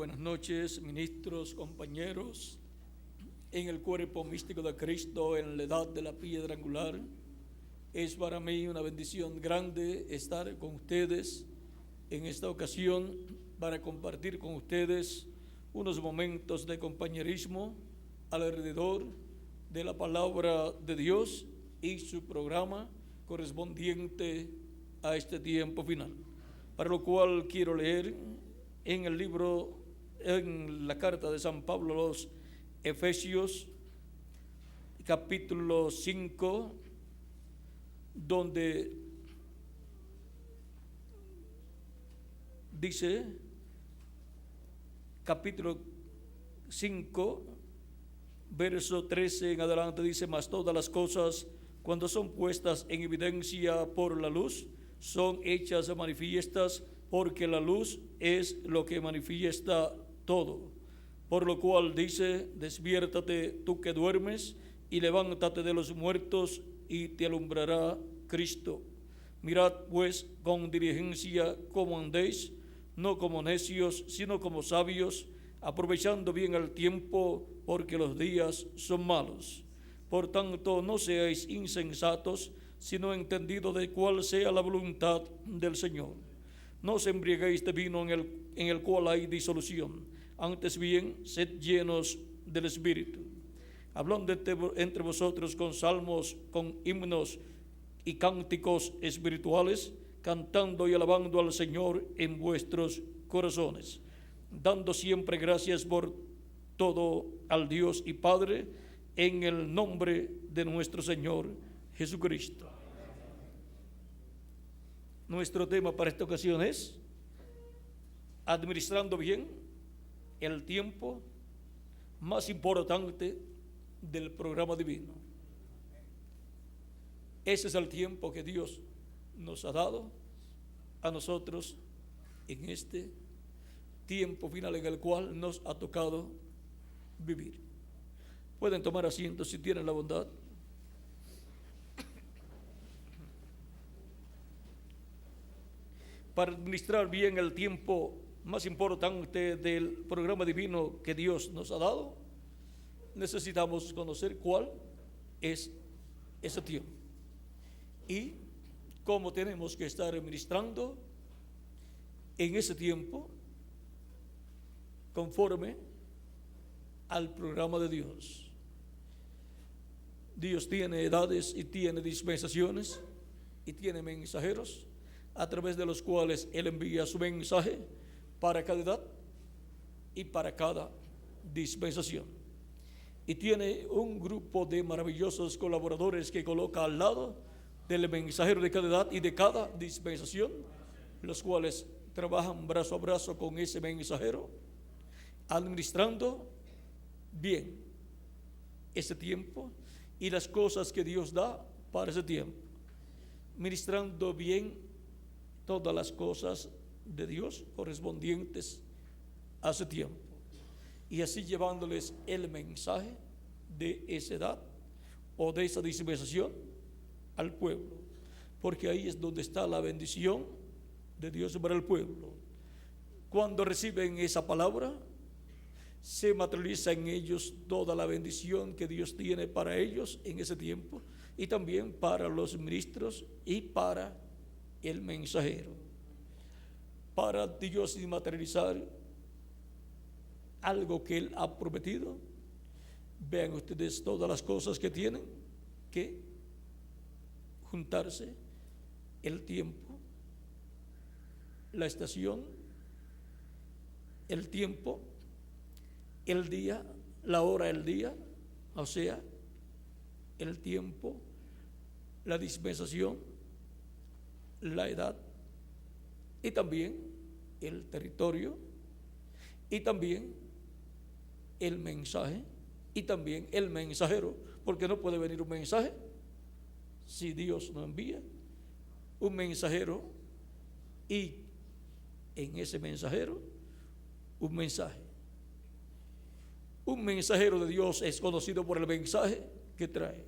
buenas noches, ministros, compañeros, en el cuerpo místico de Cristo, en la edad de la piedra angular. Es para mí una bendición grande estar con ustedes en esta ocasión para compartir con ustedes unos momentos de compañerismo alrededor de la palabra de Dios y su programa correspondiente a este tiempo final. Para lo cual quiero leer en el libro, en la carta de San Pablo a los Efesios, capítulo 5, donde dice, capítulo 5, verso 13 en adelante, dice: mas todas las cosas, cuando son puestas en evidencia por la luz, son hechas manifiestas, porque la luz es lo que manifiesta todo. Por lo cual dice: despiértate tú que duermes, y levántate de los muertos, y te alumbrará Cristo. Mirad pues con diligencia cómo andéis, no como necios, sino como sabios, aprovechando bien el tiempo, porque los días son malos. Por tanto, no seáis insensatos, sino entendidos de cuál sea la voluntad del Señor. No os embriaguéis de vino en el cual hay disolución, antes bien, sed llenos del Espíritu, hablando entre vosotros con salmos, con himnos y cánticos espirituales, cantando y alabando al Señor en vuestros corazones, dando siempre gracias por todo al Dios y Padre, en el nombre de nuestro Señor Jesucristo. Nuestro tema para esta ocasión es administrando bien el tiempo más importante del programa divino. Ese es el tiempo que Dios nos ha dado a nosotros en este tiempo final en el cual nos ha tocado vivir. Pueden tomar asiento si tienen la bondad. Para administrar bien el tiempo más importante del programa divino que Dios nos ha dado, necesitamos conocer cuál es ese tiempo y cómo tenemos que estar administrando en ese tiempo conforme al programa de Dios. Dios tiene edades y tiene dispensaciones y tiene mensajeros a través de los cuales Él envía su mensaje para cada edad y para cada dispensación. Y tiene un grupo de maravillosos colaboradores que coloca al lado del mensajero de cada edad y de cada dispensación, los cuales trabajan brazo a brazo con ese mensajero, administrando bien ese tiempo y las cosas que Dios da para ese tiempo, ministrando bien todas las cosas de Dios correspondientes a ese tiempo, y así llevándoles el mensaje de esa edad o de esa dispensación al pueblo, porque ahí es donde está la bendición de Dios para el pueblo. Cuando reciben esa palabra, se materializa en ellos toda la bendición que Dios tiene para ellos en ese tiempo, y también para los ministros y para el mensajero. Para Dios materializar algo que Él ha prometido, vean ustedes todas las cosas que tienen que juntarse: el tiempo, la estación, el tiempo, el día, la hora, el día, o sea, el tiempo, la dispensación, la edad, y también el territorio, y también el mensaje, y también el mensajero, porque no puede venir un mensaje si Dios no envía un mensajero, y en ese mensajero un mensaje. Un mensajero de Dios es conocido por el mensaje que trae.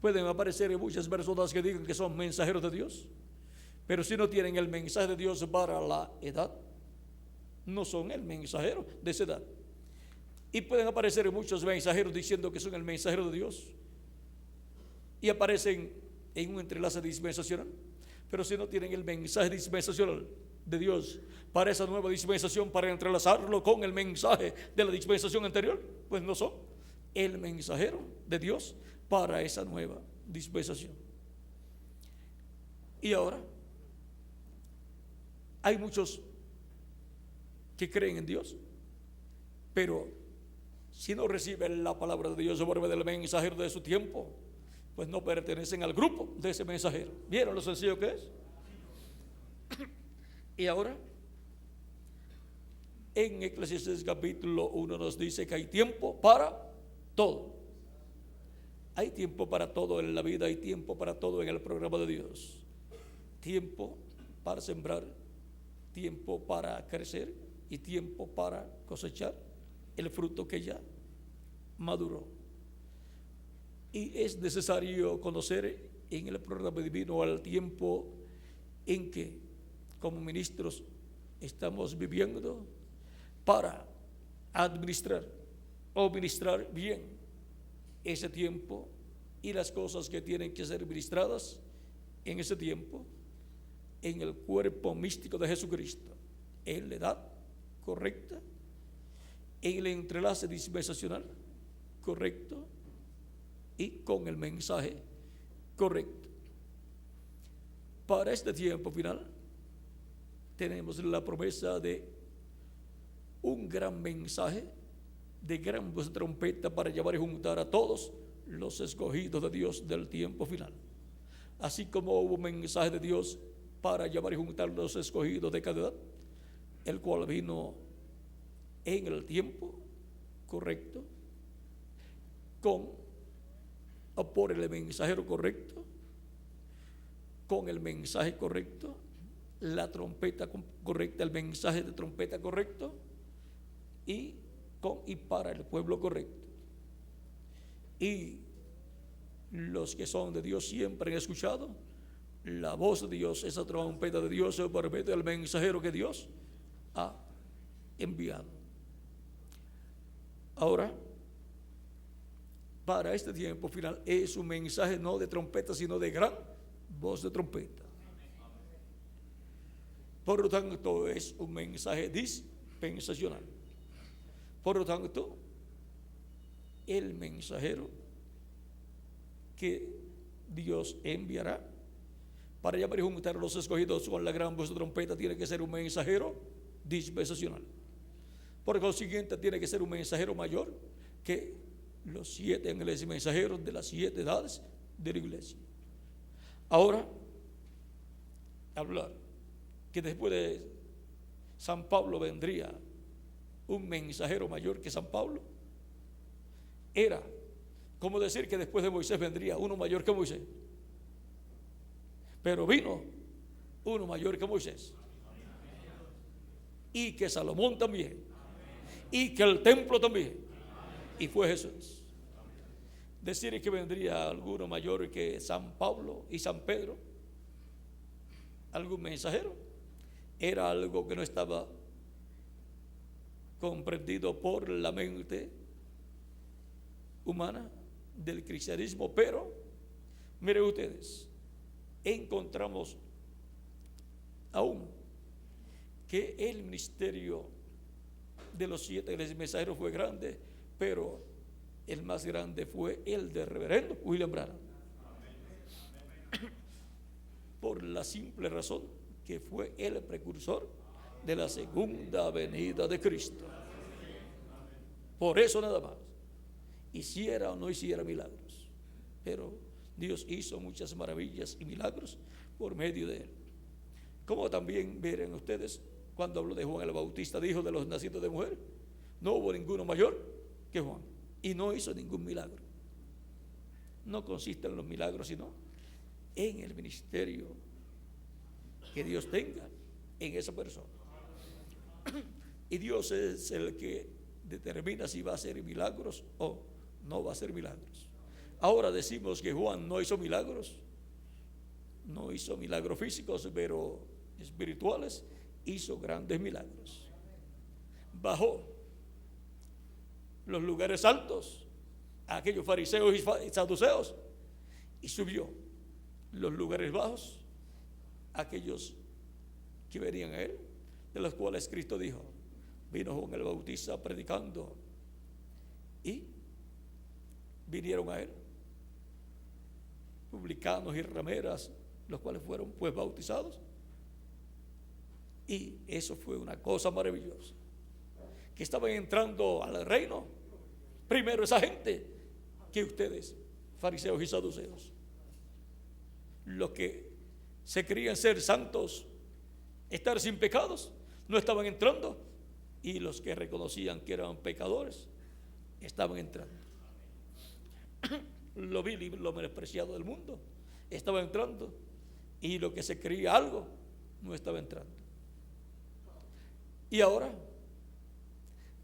Pueden aparecer muchas personas que digan que son mensajeros de Dios, pero si no tienen el mensaje de Dios para la edad, no son el mensajero de esa edad. Y pueden aparecer muchos mensajeros diciendo que son el mensajero de Dios, y aparecen en un entrelace dispensacional, pero si no tienen el mensaje dispensacional de Dios para esa nueva dispensación, para entrelazarlo con el mensaje de la dispensación anterior, pues no son el mensajero de Dios para esa nueva dispensación. Y ahora hay muchos que creen en Dios, pero si no reciben la palabra de Dios sobre el mensajero de su tiempo, pues no pertenecen al grupo de ese mensajero. ¿Vieron lo sencillo que es? Y ahora, en Eclesiastés capítulo 1 nos dice que hay tiempo para todo. Hay tiempo para todo en la vida, hay tiempo para todo en el programa de Dios. Tiempo para sembrar, tiempo para crecer y tiempo para cosechar el fruto que ya maduró. Y es necesario conocer en el programa divino al tiempo en que como ministros estamos viviendo para administrar o ministrar bien ese tiempo y las cosas que tienen que ser ministradas en ese tiempo en el cuerpo místico de Jesucristo, en la edad correcta, en el entrelace dispensacional correcto y con el mensaje correcto. Para este tiempo final tenemos la promesa de un gran mensaje, de gran voz de trompeta para llevar y juntar a todos los escogidos de Dios del tiempo final. Así como hubo un mensaje de Dios para llevar y juntar los escogidos de cada edad, el cual vino en el tiempo correcto, por el mensajero correcto, con el mensaje correcto, la trompeta correcta, el mensaje de trompeta correcto, y para el pueblo correcto. Y los que son de Dios siempre han escuchado la voz de Dios, esa trompeta de Dios por medio del mensajero que Dios ha enviado. Ahora, para este tiempo final es un mensaje no de trompeta, sino de gran voz de trompeta. Por lo tanto, es un mensaje dispensacional. Por lo tanto, el mensajero que Dios enviará para llamar y juntar a los escogidos con la gran voz de trompeta tiene que ser un mensajero dispensacional. Por consiguiente, tiene que ser un mensajero mayor que los 7 ángeles mensajeros de las 7 edades de la iglesia. Ahora, hablar que después de San Pablo vendría un mensajero mayor que San Pablo, era como decir que después de Moisés vendría uno mayor que Moisés. Pero vino uno mayor que Moisés, y que Salomón también, y que el templo también, y fue Jesús. Decir que vendría alguno mayor que San Pablo y San Pedro, algún mensajero, era algo que no estaba comprendido por la mente humana del cristianismo. Pero miren ustedes, encontramos aún que el ministerio de los 7 mensajeros fue grande, pero el más grande fue el del reverendo William Branham, por la simple razón que fue el precursor de la segunda venida de Cristo. Por eso nada más, hiciera o no hiciera milagros, pero Dios hizo muchas maravillas y milagros por medio de él. Como también verán ustedes, cuando habló de Juan el Bautista, dijo de los nacidos de mujer, no hubo ninguno mayor que Juan, y no hizo ningún milagro. No consiste en los milagros, sino en el ministerio que Dios tenga en esa persona. Y Dios es el que determina si va a hacer milagros o no va a hacer milagros. Ahora decimos que Juan no hizo milagros, no hizo milagros físicos, pero espirituales hizo grandes milagros. bajó los lugares altos a aquellos fariseos y saduceos, y subió los lugares bajos a aquellos que venían a él, de los cuales Cristo dijo: vino Juan el Bautista predicando, y vinieron a él publicanos y rameras, los cuales fueron pues bautizados. Y eso fue una cosa maravillosa, que estaban entrando al reino primero esa gente que ustedes, fariseos y saduceos, los que se creían ser santos, estar sin pecados, no estaban entrando, y los que reconocían que eran pecadores estaban entrando. Lo vil y lo menospreciado del mundo estaba entrando, y lo que se creía algo no estaba entrando. Y ahora,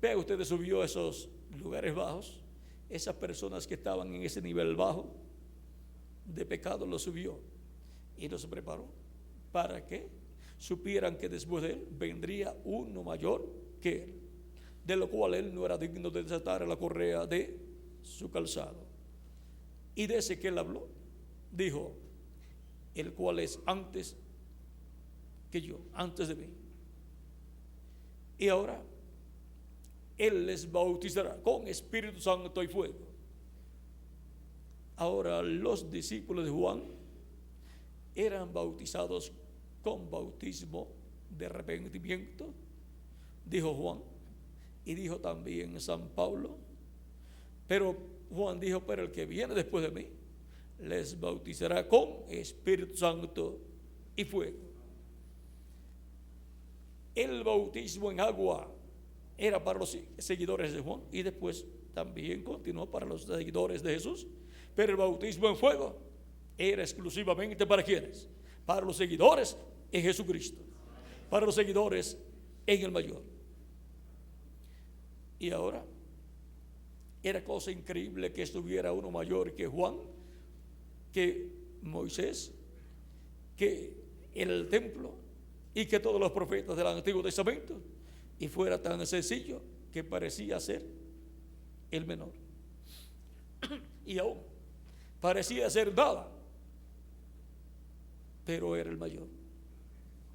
vean ustedes, subió a esos lugares bajos, esas personas que estaban en ese nivel bajo de pecado, los subió y los preparó para que supieran que después de él vendría uno mayor que él, de lo cual él no era digno de desatar la correa de su calzado. Y de ese que él habló, dijo: el cual es antes que yo, antes de mí. Y ahora él les bautizará con Espíritu Santo y fuego. Ahora los discípulos de Juan eran bautizados con bautismo de arrepentimiento, dijo Juan, y dijo también San Pablo. Pero Juan dijo: pero el que viene después de mí les bautizará con Espíritu Santo y fuego. El bautismo en agua era para los seguidores de Juan, y después también continuó para los seguidores de Jesús. Pero el bautismo en fuego era exclusivamente para ¿quiénes? Para los seguidores en Jesucristo, para los seguidores en el mayor. Y ahora era cosa increíble que estuviera uno mayor que Juan, que Moisés, que el templo y que todos los profetas del Antiguo Testamento, y fuera tan sencillo que parecía ser el menor. Y aún parecía ser nada, pero era el mayor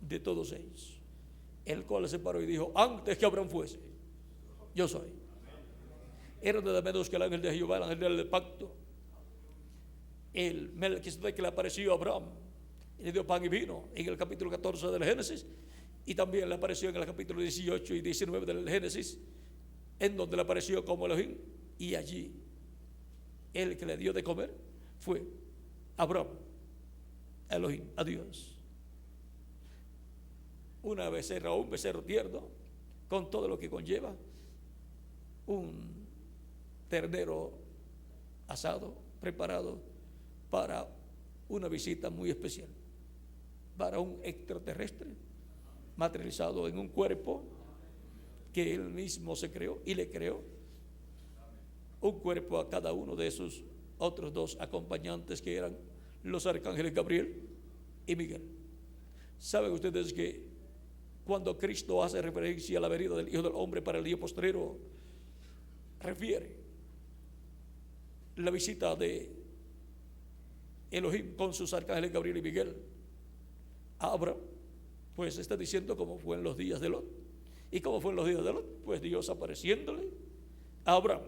de todos ellos, el cual se paró y dijo: antes que Abraham fuese, yo soy. Era nada menos que el ángel de Jehová, el ángel del pacto, el Melquisedec, que le apareció a Abraham y le dio pan y vino en el capítulo 14 del Génesis, y también le apareció en el capítulo 18 y 19 del Génesis, en donde le apareció como Elohim, y allí el que le dio de comer fue Abraham, Elohim, a Dios. Una becerra o un becerro tierno, con todo lo que conlleva, un ternero asado, preparado para una visita muy especial, para un extraterrestre materializado en un cuerpo que él mismo se creó y le creó un cuerpo a cada uno de esos otros dos acompañantes, que eran los arcángeles Gabriel y Miguel. ¿Saben ustedes que cuando Cristo hace referencia a la venida del Hijo del Hombre para el día postrero, refiere la visita de Elohim con sus arcángeles Gabriel y Miguel a Abraham? Pues está diciendo cómo fue en los días de Lot. ¿Y cómo fue en los días de Lot? Pues Dios apareciéndole a Abraham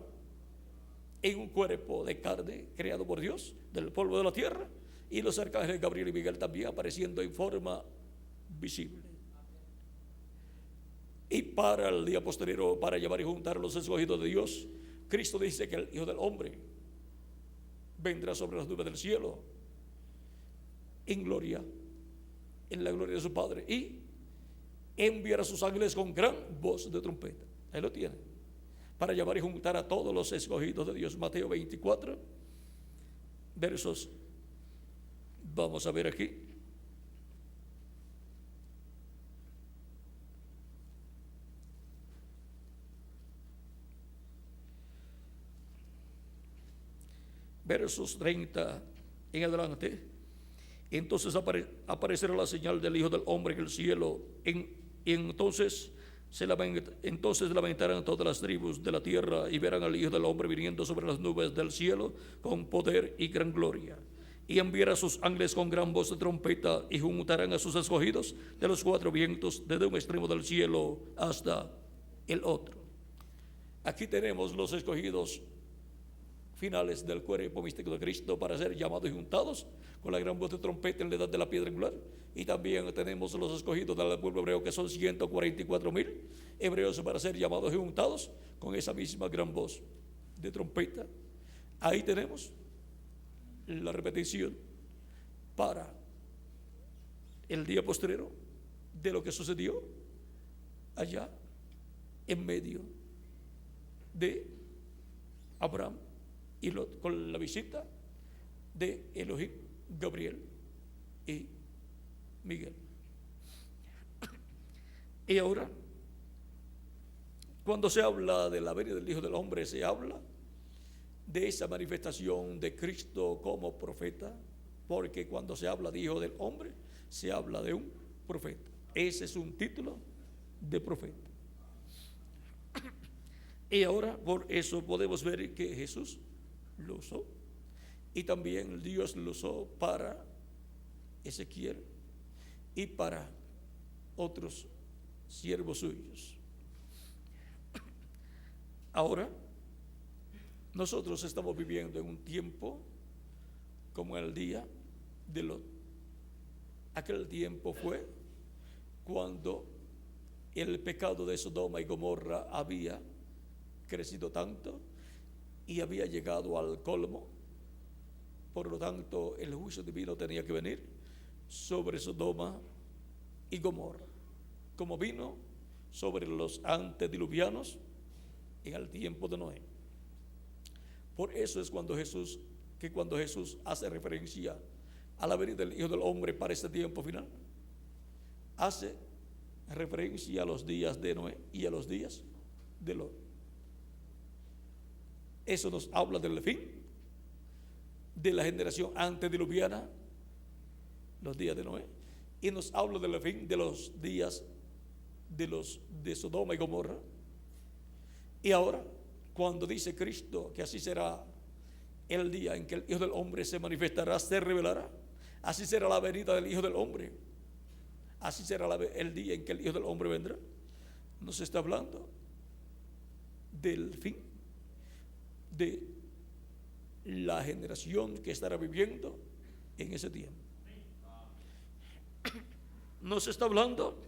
en un cuerpo de carne creado por Dios del polvo de la tierra, y los arcángeles Gabriel y Miguel también apareciendo en forma visible. Y para el día posterior, para llevar y juntar a los escogidos de Dios, Cristo dice que el Hijo del Hombre vendrá sobre las nubes del cielo en gloria, en la gloria de su Padre, y enviará a sus ángeles con gran voz de trompeta. Ahí lo tienen, para llevar y juntar a todos los escogidos de Dios. Mateo 24 versos, vamos a ver aquí, versos 30 en adelante. Entonces aparecerá la señal del Hijo del Hombre en el cielo, y entonces Entonces lamentarán todas las tribus de la tierra y verán al Hijo del Hombre viniendo sobre las nubes del cielo con poder y gran gloria. Y enviará a sus ángeles con gran voz de trompeta y juntarán a sus escogidos de los cuatro vientos, desde un extremo del cielo hasta el otro. Aquí tenemos los escogidos finales del cuerpo místico de Cristo para ser llamados y juntados con la gran voz de trompeta en la edad de la piedra angular. Y también tenemos los escogidos del pueblo hebreo, que son 144,000 hebreos, para ser llamados y juntados con esa misma gran voz de trompeta. Ahí tenemos la repetición para el día postrero de lo que sucedió allá en medio de Abraham y Lot, con la visita de Elohim, Gabriel y Miguel. Y ahora, cuando se habla de la venida del Hijo del Hombre, se habla de esa manifestación de Cristo como profeta, porque cuando se habla de Hijo del Hombre, se habla de un profeta. Ese es un título de profeta. Y ahora, por eso podemos ver que Jesús lo usó, y también Dios lo usó para Ezequiel y para otros siervos suyos. Ahora, nosotros estamos viviendo en un tiempo como el día de Lot. Aquel tiempo fue cuando el pecado de Sodoma y Gomorra había crecido tanto y había llegado al colmo. Por lo tanto, el juicio divino tenía que venir sobre Sodoma y Gomorra, como vino sobre los antediluvianos en el tiempo de Noé. Por eso es cuando Jesús hace referencia a la venida del Hijo del Hombre para este tiempo final, hace referencia a los días de Noé y a los días de Lot. Eso nos habla del fin de la generación antediluviana, los días de Noé, y nos habla del fin de los días de Sodoma y Gomorra. Y ahora, cuando dice Cristo que así será el día en que el Hijo del Hombre se manifestará, se revelará, así será la venida del Hijo del Hombre, así será el día en que el Hijo del Hombre vendrá, nos está hablando del fin de la generación que estará viviendo en ese tiempo. Nos está hablando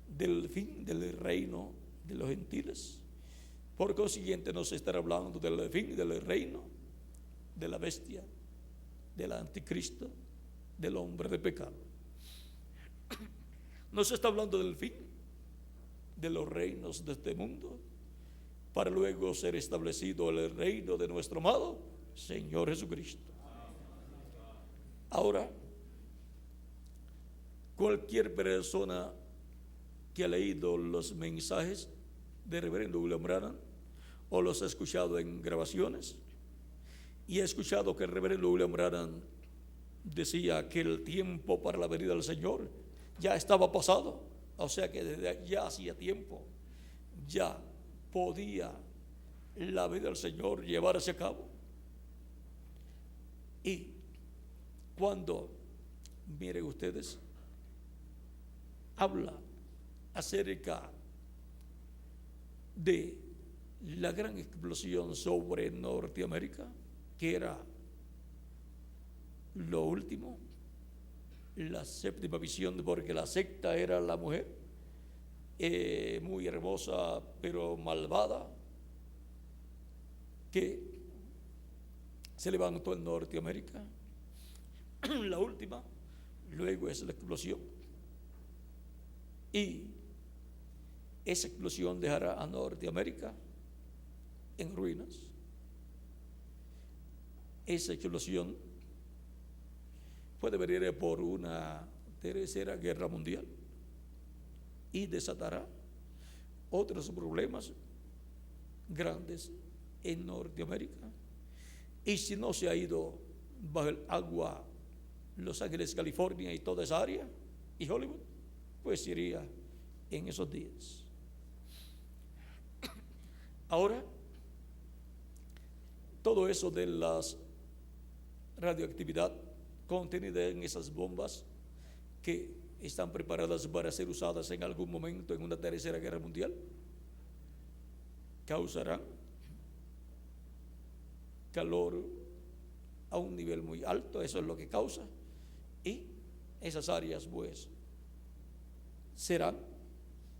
del fin del reino de los gentiles. Por consiguiente, nos estará hablando del fin del reino de la bestia, del anticristo, del hombre de pecado. Nos está hablando del fin de los reinos de este mundo, para luego ser establecido el reino de nuestro amado Señor Jesucristo. Ahora, cualquier persona que ha leído los mensajes de Reverendo William Branham o los ha escuchado en grabaciones y ha escuchado que el Reverendo William Branham decía que el tiempo para la venida del Señor ya estaba pasado, o sea que desde ya hacía tiempo ya podía la venida del Señor llevarse a cabo. Y cuando, miren ustedes, habla acerca de la gran explosión sobre Norteamérica, que era lo último, la séptima visión, porque la sexta era la mujer, muy hermosa pero malvada, que se levantó en Norteamérica. La última, luego es la explosión, y esa explosión dejará a Norteamérica en ruinas. Esa explosión puede venir por una tercera guerra mundial y desatará otros problemas grandes en Norteamérica. Y si no se ha ido bajo el agua Los Ángeles, California y toda esa área y Hollywood, pues iría en esos días. Ahora, todo eso de la radioactividad contenida en esas bombas que están preparadas para ser usadas en algún momento en una tercera guerra mundial, causarán calor a un nivel muy alto, eso es lo que causa, y esas áreas pues serán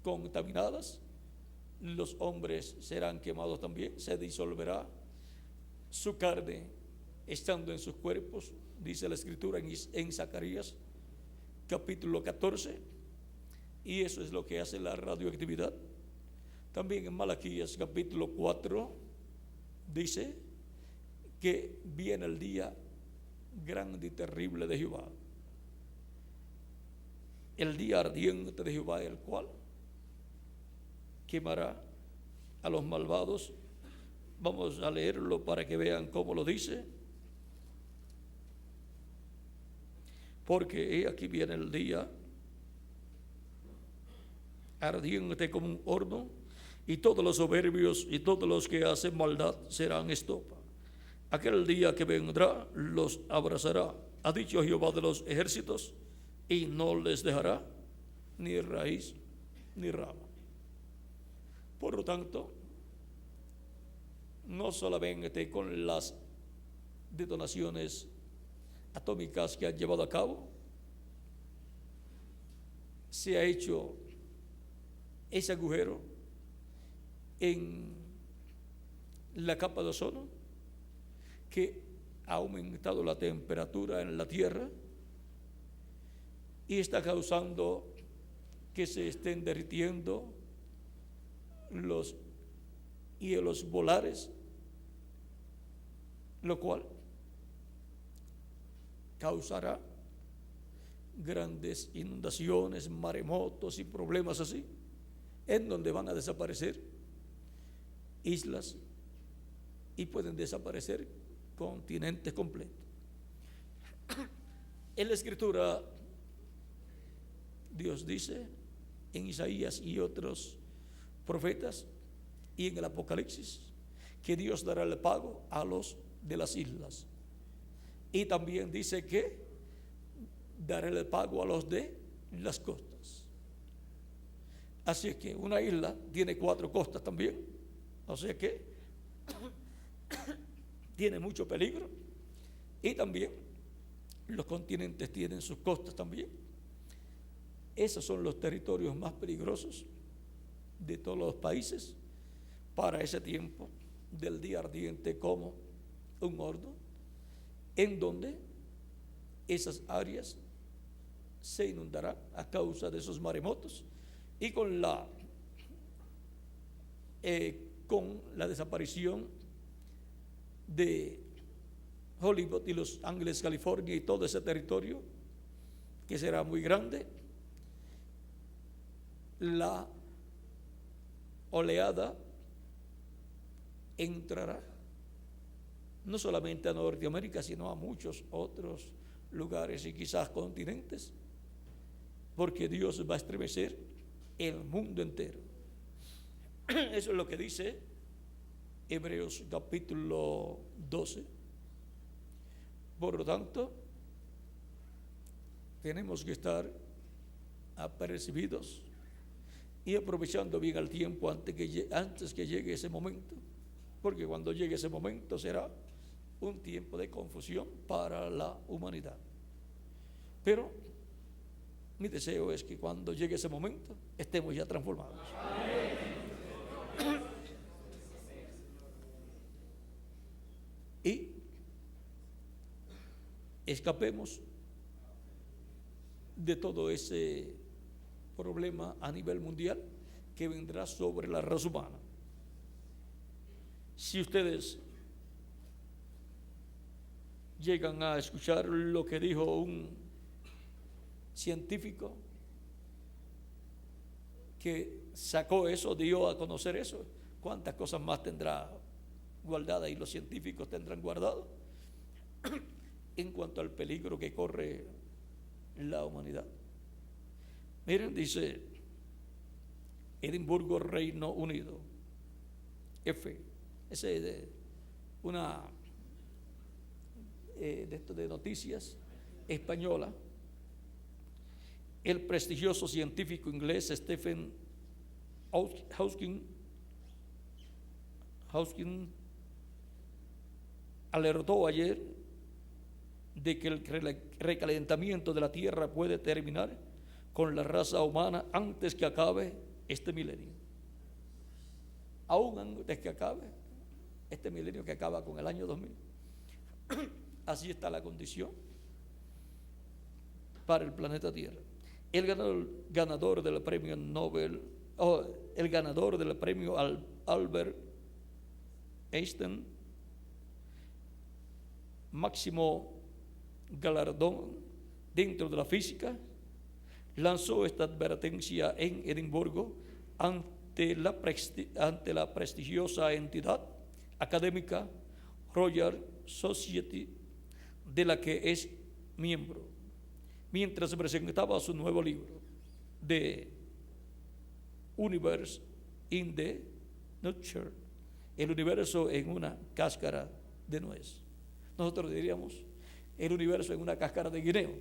contaminadas, los hombres serán quemados también, se disolverá su carne estando en sus cuerpos, dice la escritura en Zacarías capítulo 14, y eso es lo que hace la radioactividad. También en Malaquías capítulo 4 dice que viene el día grande y terrible de Jehová, el día ardiente de Jehová, el cual quemará a los malvados. Vamos a leerlo para que vean cómo lo dice. Porque aquí viene el día ardiente como un horno, y todos los soberbios y todos los que hacen maldad serán estopa. Aquel día que vendrá los abrazará, ha dicho Jehová de los ejércitos, y no les dejará ni raíz ni rama. Por lo tanto, no solamente con las detonaciones atómicas que han llevado a cabo, se ha hecho ese agujero en la capa de ozono que ha aumentado la temperatura en la Tierra y está causando que se estén derritiendo los hielos polares, lo cual causará grandes inundaciones, maremotos y problemas así, en donde van a desaparecer islas y pueden desaparecer continentes completos. En la Escritura, Dios dice en Isaías y otros profetas y en el Apocalipsis que Dios dará el pago a los de las islas, y también dice que dará el pago a los de las costas. Así es que una isla tiene 4 costas también, o sea que tiene mucho peligro, y también los continentes tienen sus costas también. Esos son los territorios más peligrosos de todos los países para ese tiempo del día ardiente como un horno, en donde esas áreas se inundarán a causa de esos maremotos, y con la desaparición de Hollywood y Los Ángeles, California, y todo ese territorio que será muy grande, la oleada entrará no solamente a Norteamérica, sino a muchos otros lugares y quizás continentes, porque Dios va a estremecer el mundo entero. Eso es lo que dice Hebreos capítulo 12. Por lo tanto, tenemos que estar apercibidos y aprovechando bien el tiempo antes que llegue ese momento, porque cuando llegue ese momento será un tiempo de confusión para la humanidad. Pero mi deseo es que cuando llegue ese momento estemos ya transformados. Y escapemos de todo ese problema a nivel mundial que vendrá sobre la raza humana. Si ustedes llegan a escuchar lo que dijo un científico que sacó eso, dio a conocer eso, ¿cuántas cosas más tendrá guardadas y los científicos tendrán guardado en cuanto al peligro que corre la humanidad? Miren, dice Edimburgo, Reino Unido, F. Ese es de una de noticias española. El prestigioso científico inglés Stephen Hawking alertó ayer de que el recalentamiento de la Tierra puede terminar con la raza humana antes que acabe este milenio. Aún antes que acabe este milenio, que acaba con el año 2000. Así está la condición para el planeta Tierra. El ganador del premio Nobel, el ganador del premio Albert Einstein, máximo galardón dentro de la física, lanzó esta advertencia en Edimburgo ante la prestigiosa entidad académica Royal Society, de la que es miembro, mientras presentaba su nuevo libro, The Universe in the Nutshell, el universo en una cáscara de nuez. Nosotros diríamos el universo en una cáscara de guineo,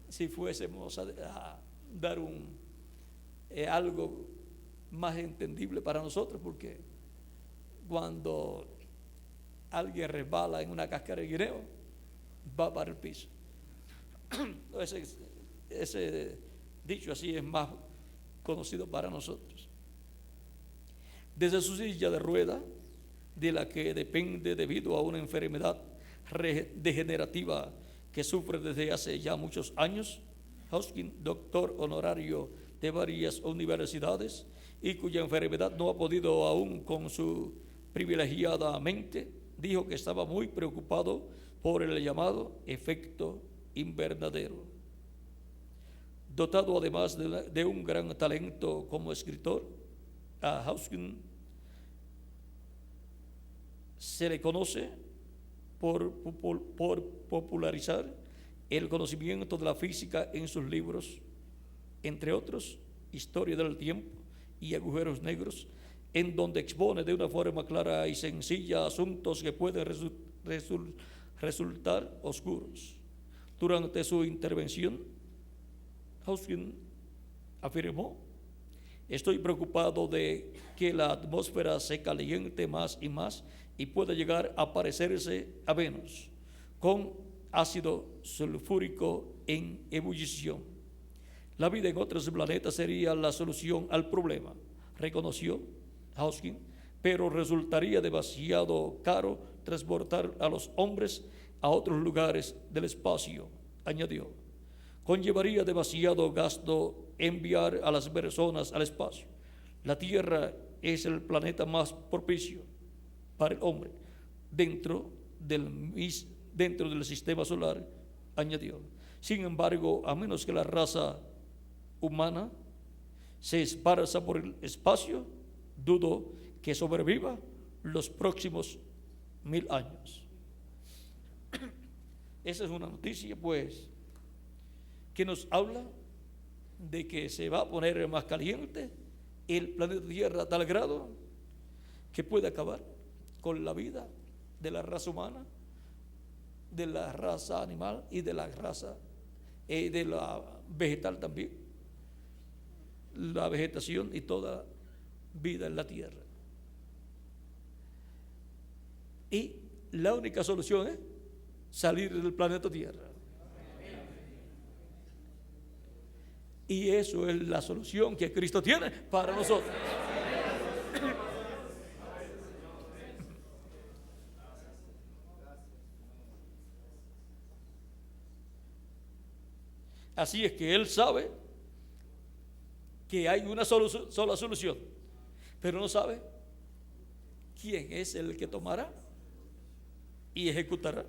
si fuésemos a dar algo más entendible para nosotros, porque cuando alguien resbala en una cáscara de guineo, va para el piso. Ese dicho así es más conocido para nosotros. Desde su silla de rueda, de la que depende debido a una enfermedad degenerativa que sufre desde hace ya muchos años, Hawking, doctor honorario de varias universidades y cuya enfermedad no ha podido aún con su privilegiada mente, dijo que estaba muy preocupado por el llamado efecto invernadero. Dotado además de un gran talento como escritor, a Hawking se le conoce por popularizar el conocimiento de la física en sus libros, entre otros, Historia del Tiempo y Agujeros Negros, en donde expone de una forma clara y sencilla asuntos que pueden resultar oscuros. Durante su intervención, Hawking afirmó: estoy preocupado de que la atmósfera se caliente más y más y pueda llegar a parecerse a Venus, con ácido sulfúrico en ebullición. La vida en otros planetas sería la solución al problema, reconoció Hawking, pero resultaría demasiado caro transportar a los hombres a otros lugares del espacio, añadió. Conllevaría demasiado gasto enviar a las personas al espacio. La Tierra es el planeta más propicio para el hombre dentro del sistema solar, añadió. Sin embargo, a menos que la raza humana se esparza por el espacio, dudo que sobreviva los próximos 1000 años. Esa es una noticia, pues, que nos habla de que se va a poner más caliente el planeta Tierra a tal grado que puede acabar con la vida de la raza humana, de la raza animal y de la raza de la vegetal también, la vegetación y toda vida en la Tierra. Y la única solución es salir del planeta Tierra. Y eso es la solución que Cristo tiene para nosotros. Así es que Él sabe que hay una sola solución, pero no sabe quién es el que tomará y ejecutará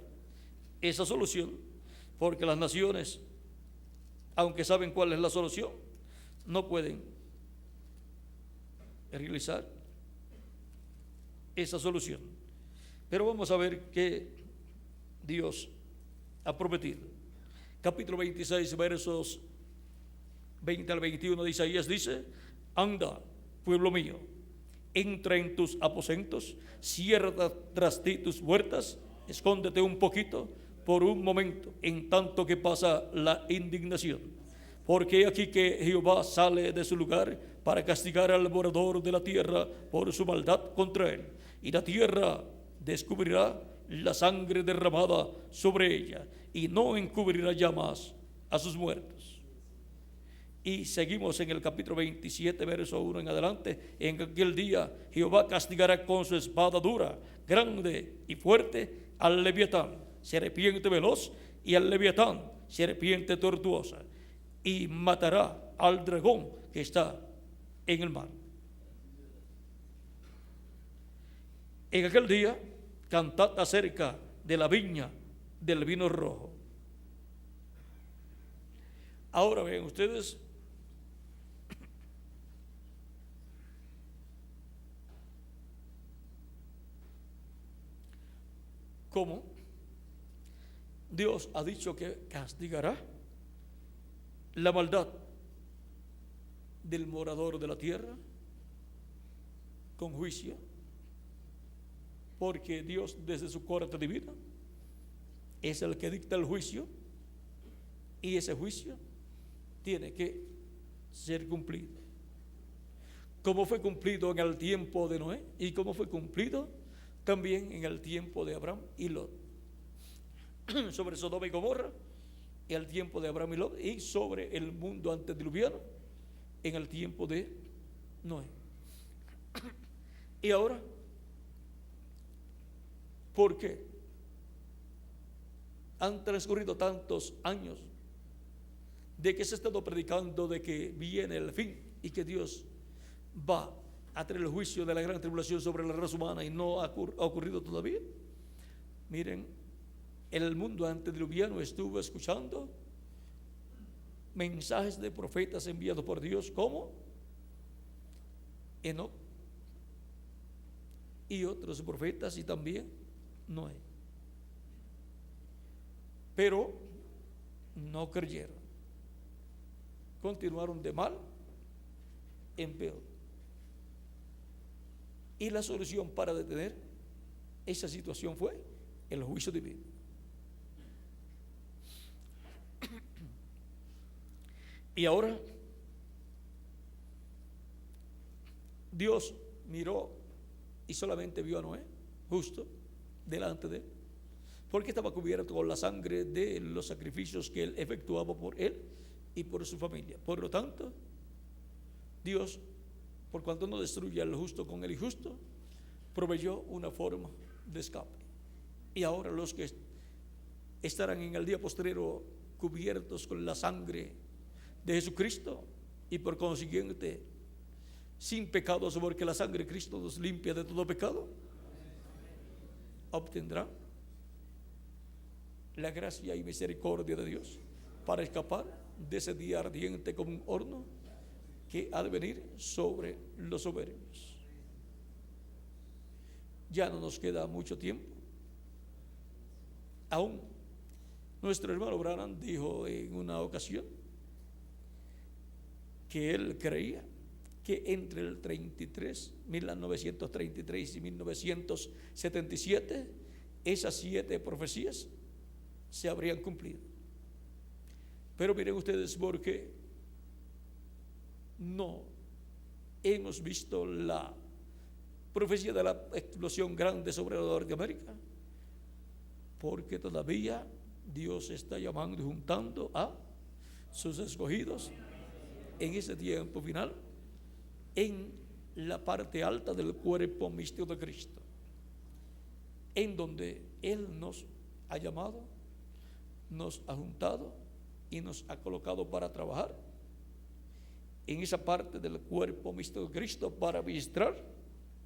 esa solución, porque las naciones, aunque saben cuál es la solución, no pueden realizar esa solución. Pero vamos a ver qué Dios ha prometido. Capítulo 26, versos 20 al 21 de Isaías dice: anda, pueblo mío, entra en tus aposentos, cierra tras ti tus puertas, escóndete un poquito por un momento, en tanto que pasa la indignación. Porque aquí que Jehová sale de su lugar para castigar al morador de la tierra por su maldad contra él. Y la tierra descubrirá la sangre derramada sobre ella y no encubrirá ya más a sus muertos. Y seguimos en el capítulo 27, verso 1 en adelante. En aquel día Jehová castigará con su espada dura, grande y fuerte al Leviatán, serpiente veloz, y al Leviatán, serpiente tortuosa, y matará al dragón que está en el mar. En aquel día cantad acerca de la viña del vino rojo. Ahora ven ustedes, cómo Dios ha dicho que castigará la maldad del morador de la tierra con juicio, porque Dios desde su corte divina es el que dicta el juicio, y ese juicio tiene que ser cumplido, como fue cumplido en el tiempo de Noé y como fue cumplido también en el tiempo de Abraham y Lot, sobre Sodoma y Gomorra en el tiempo de Abraham y Lot, y sobre el mundo antediluviano en el tiempo de Noé. Y ahora, ¿por qué han transcurrido tantos años de que se ha estado predicando de que viene el fin y que Dios va a traer el juicio de la gran tribulación sobre la raza humana, y no ha ocurrido todavía? Miren, el mundo antediluviano estuvo escuchando mensajes de profetas enviados por Dios, como Enoc y otros profetas, y también Noé, pero no creyeron, continuaron de mal en peor. Y la solución para detener esa situación fue el juicio divino. Y ahora Dios miró y solamente vio a Noé justo delante de él, porque estaba cubierto con la sangre de los sacrificios que él efectuaba por él y por su familia. Por lo tanto, Dios, por cuanto no destruye al justo con el injusto, proveyó una forma de escape. Y ahora los que estarán en el día postrero cubiertos con la sangre de Jesucristo, y por consiguiente sin pecados, porque la sangre de Cristo nos limpia de todo pecado, obtendrán la gracia y misericordia de Dios para escapar de ese día ardiente como un horno que ha de venir sobre los soberbios. Ya no nos queda mucho tiempo. Aún nuestro hermano Branham dijo en una ocasión que él creía que entre el 1933 y 1977 esas 7 profecías se habrían cumplido. Pero miren ustedes, por qué no hemos visto la profecía de la explosión grande sobre Norteamérica, porque todavía Dios está llamando y juntando a sus escogidos en ese tiempo final, en la parte alta del cuerpo místico de Cristo, en donde Él nos ha llamado, nos ha juntado y nos ha colocado para trabajar en esa parte del cuerpo místico de Cristo, para administrar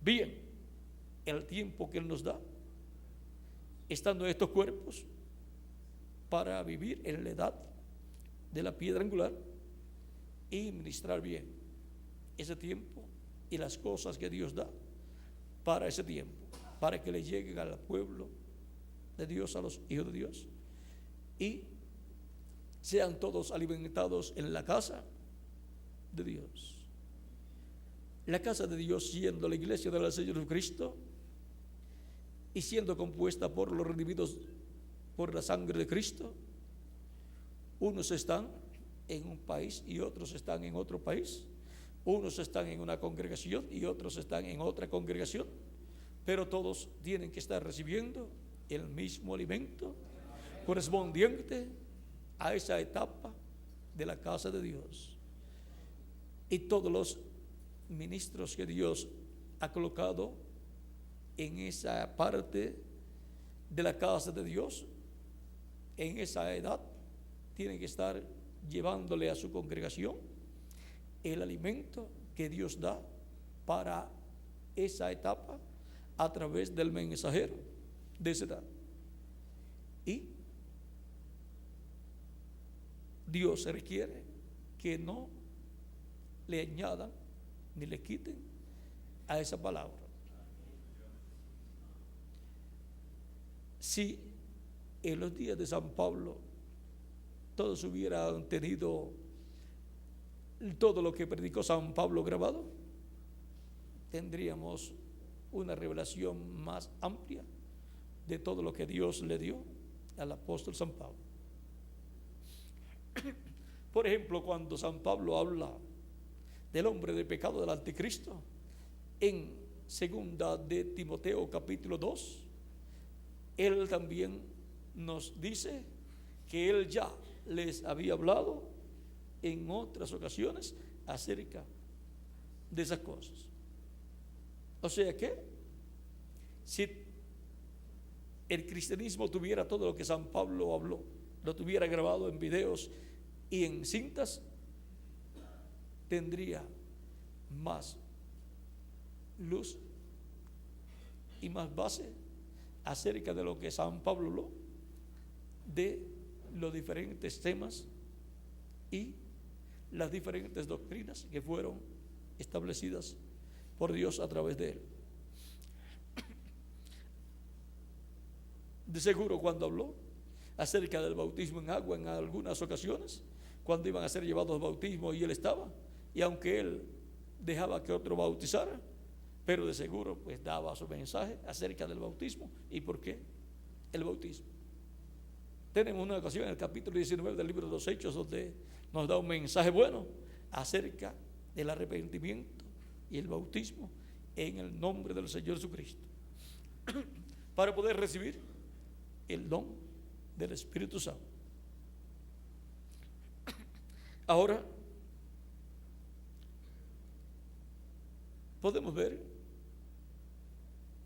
bien el tiempo que Él nos da, estando en estos cuerpos, para vivir en la edad de la piedra angular y ministrar bien ese tiempo y las cosas que Dios da para ese tiempo, para que le lleguen al pueblo de Dios, a los hijos de Dios, y sean todos alimentados en la casa de Dios. La casa de Dios, siendo la iglesia del Señor Jesucristo y siendo compuesta por los redimidos por la sangre de Cristo, unos están en un país y otros están en otro país, unos están en una congregación y otros están en otra congregación, pero todos tienen que estar recibiendo el mismo alimento correspondiente a esa etapa de la casa de Dios. Y todos los ministros que Dios ha colocado en esa parte de la casa de Dios, en esa edad, tienen que estar llevándole a su congregación el alimento que Dios da para esa etapa a través del mensajero de esa edad. Y Dios requiere que no le añadan ni le quiten a esa palabra. Si en los días de San Pablo todos hubieran tenido todo lo que predicó San Pablo grabado, tendríamos una revelación más amplia de todo lo que Dios le dio al apóstol San Pablo. Por ejemplo, cuando San Pablo habla del hombre de pecado del anticristo, en segunda de Timoteo capítulo 2, él también nos dice que él ya les había hablado en otras ocasiones acerca de esas cosas. O sea que si el cristianismo tuviera todo lo que San Pablo habló, lo tuviera grabado en videos y en cintas, tendría más luz y más base acerca de lo que San Pablo habló, de los diferentes temas y las diferentes doctrinas que fueron establecidas por Dios a través de él. De seguro, cuando habló acerca del bautismo en agua en algunas ocasiones, cuando iban a ser llevados al bautismo y él estaba, y aunque él dejaba que otro bautizara, pero de seguro pues daba su mensaje acerca del bautismo y por qué el bautismo. Tenemos una ocasión en el capítulo 19 del libro de los Hechos donde nos da un mensaje bueno acerca del arrepentimiento y el bautismo en el nombre del Señor Jesucristo para poder recibir el don del Espíritu Santo. Ahora podemos ver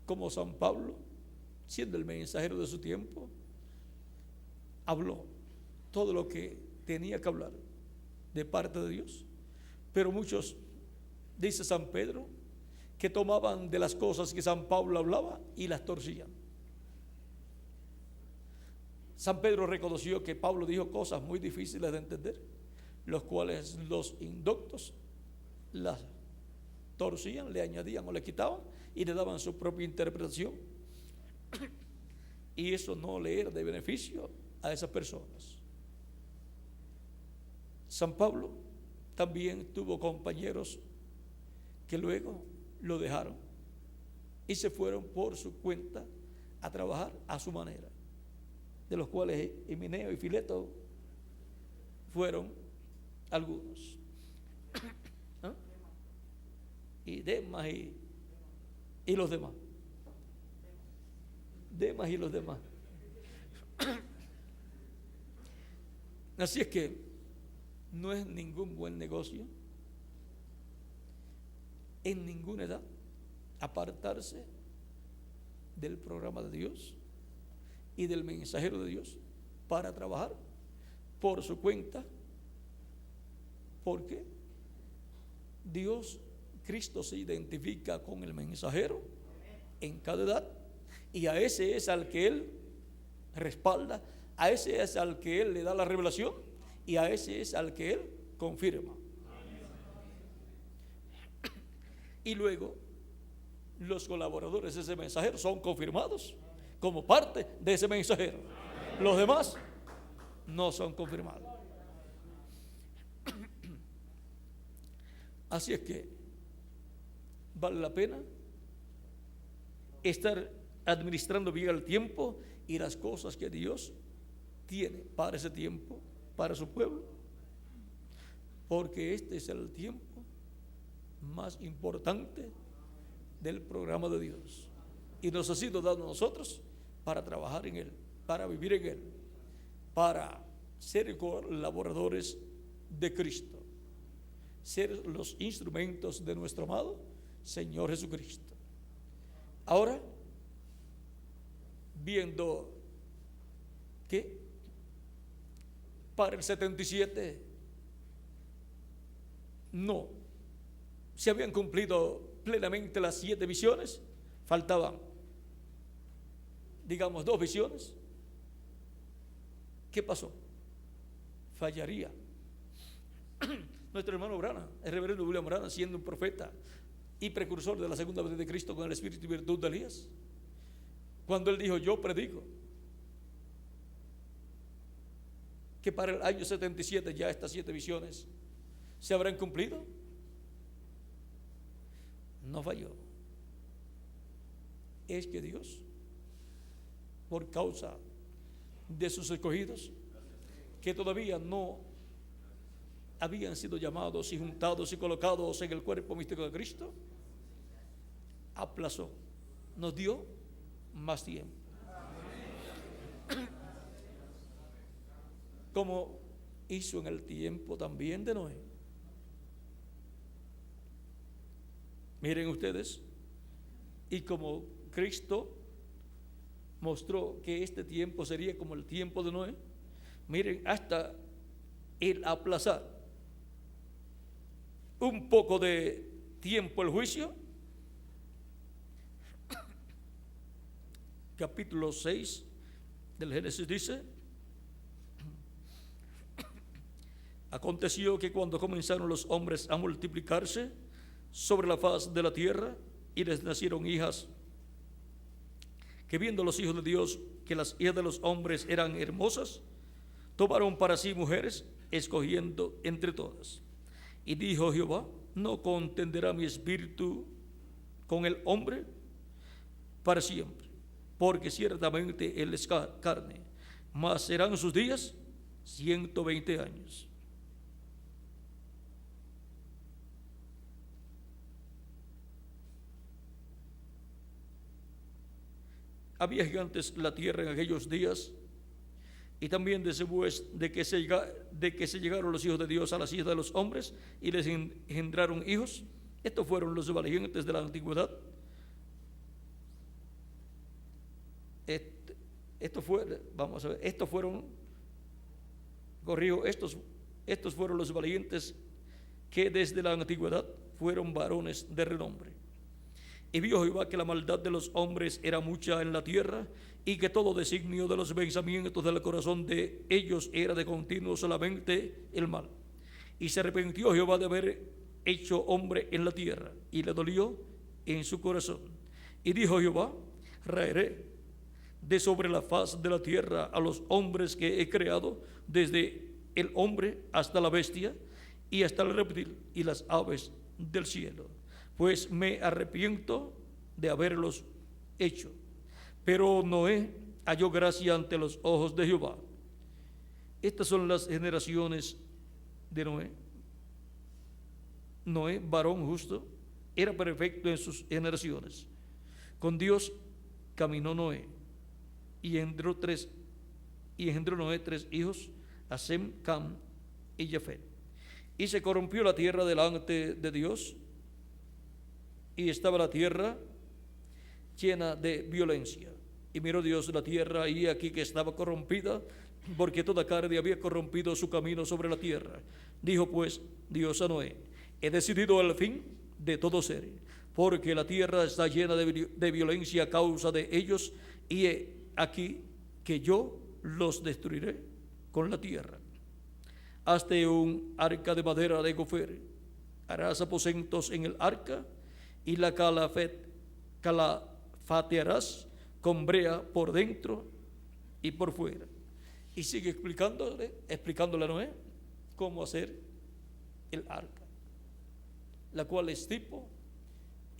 cómo San Pablo, siendo el mensajero de su tiempo, habló todo lo que tenía que hablar de parte de Dios, pero muchos, dice San Pedro, que tomaban de las cosas que San Pablo hablaba y las torcían. San Pedro reconoció que Pablo dijo cosas muy difíciles de entender, los cuales los indoctos las torcían, le añadían o le quitaban y le daban su propia interpretación, y eso no le era de beneficio a esas personas. San Pablo también tuvo compañeros que luego lo dejaron y se fueron por su cuenta a trabajar a su manera, de los cuales Himeneo y Fileto fueron algunos. ¿Ah? Y Demas y los demás. Demas y los demás. Así es que no es ningún buen negocio en ninguna edad apartarse del programa de Dios y del mensajero de Dios para trabajar por su cuenta, porque Dios, Cristo se identifica con el mensajero en cada edad, y a ese es al que Él respalda, a ese es al que Él le da la revelación y a ese es al que Él confirma. Y luego los colaboradores de ese mensajero son confirmados como parte de ese mensajero. Los demás no son confirmados. Así es que vale la pena estar administrando bien el tiempo y las cosas que Dios tiene para ese tiempo, para su pueblo, porque este es el tiempo más importante del programa de Dios y nos ha sido dado a nosotros para trabajar en él, para vivir en él, para ser colaboradores de Cristo, ser los instrumentos de nuestro amado Señor Jesucristo. Ahora, viendo que para el 77 no se habían cumplido plenamente las 7 visiones, faltaban, digamos, 2 visiones. ¿Qué pasó? Fallaría. Nuestro hermano Branham, el reverendo William Branham, siendo un profeta y precursor de la segunda venida de Cristo con el espíritu y virtud de Elías, cuando él dijo: yo predico que para el año 77 ya estas 7 visiones se habrán cumplido, no falló. Es que Dios, por causa de sus escogidos, que todavía no habían sido llamados y juntados y colocados en el cuerpo místico de Cristo, aplazó, nos dio más tiempo. Como hizo en el tiempo también de Noé. Miren ustedes, y como Cristo mostró que este tiempo sería como el tiempo de Noé, miren, hasta el aplazar un poco de tiempo el juicio, capítulo 6 del Génesis dice: aconteció que cuando comenzaron los hombres a multiplicarse sobre la faz de la tierra y les nacieron hijas, que viendo los hijos de Dios que las hijas de los hombres eran hermosas, tomaron para sí mujeres, escogiendo entre todas. Y dijo Jehová: no contenderá mi espíritu con el hombre para siempre, porque ciertamente él es carne, mas serán sus días 120 años. Había gigantes en la tierra en aquellos días, y también después de que se llegaron los hijos de Dios a las hijas de los hombres y les engendraron hijos. Estos fueron los valientes de la antigüedad. Estos fueron los valientes que desde la antigüedad fueron varones de renombre. Y vio Jehová que la maldad de los hombres era mucha en la tierra, y que todo designio de los pensamientos del corazón de ellos era de continuo solamente el mal. Y se arrepintió Jehová de haber hecho hombre en la tierra, y le dolió en su corazón. Y dijo Jehová: raeré de sobre la faz de la tierra a los hombres que he creado, desde el hombre hasta la bestia, y hasta el reptil y las aves del cielo, pues me arrepiento de haberlos hecho. Pero Noé halló gracia ante los ojos de Jehová. Estas son las generaciones de Noé. Noé, varón justo, era perfecto en sus generaciones. Con Dios caminó Noé, y engendró Noé 3 hijos, a Sem, Cam y Jafet. Y se corrompió la tierra delante de Dios, y estaba la tierra llena de violencia. Y miró Dios la tierra, y aquí que estaba corrompida, porque toda carne había corrompido su camino sobre la tierra. Dijo pues Dios a Noé: he decidido el fin de todo ser, porque la tierra está llena de violencia a causa de ellos, y he aquí que yo los destruiré con la tierra. Hazte un arca de madera de gofer, harás aposentos en el arca, y la calafatearás con brea por dentro y por fuera. Y sigue explicándole a Noé cómo hacer el arca, la cual es tipo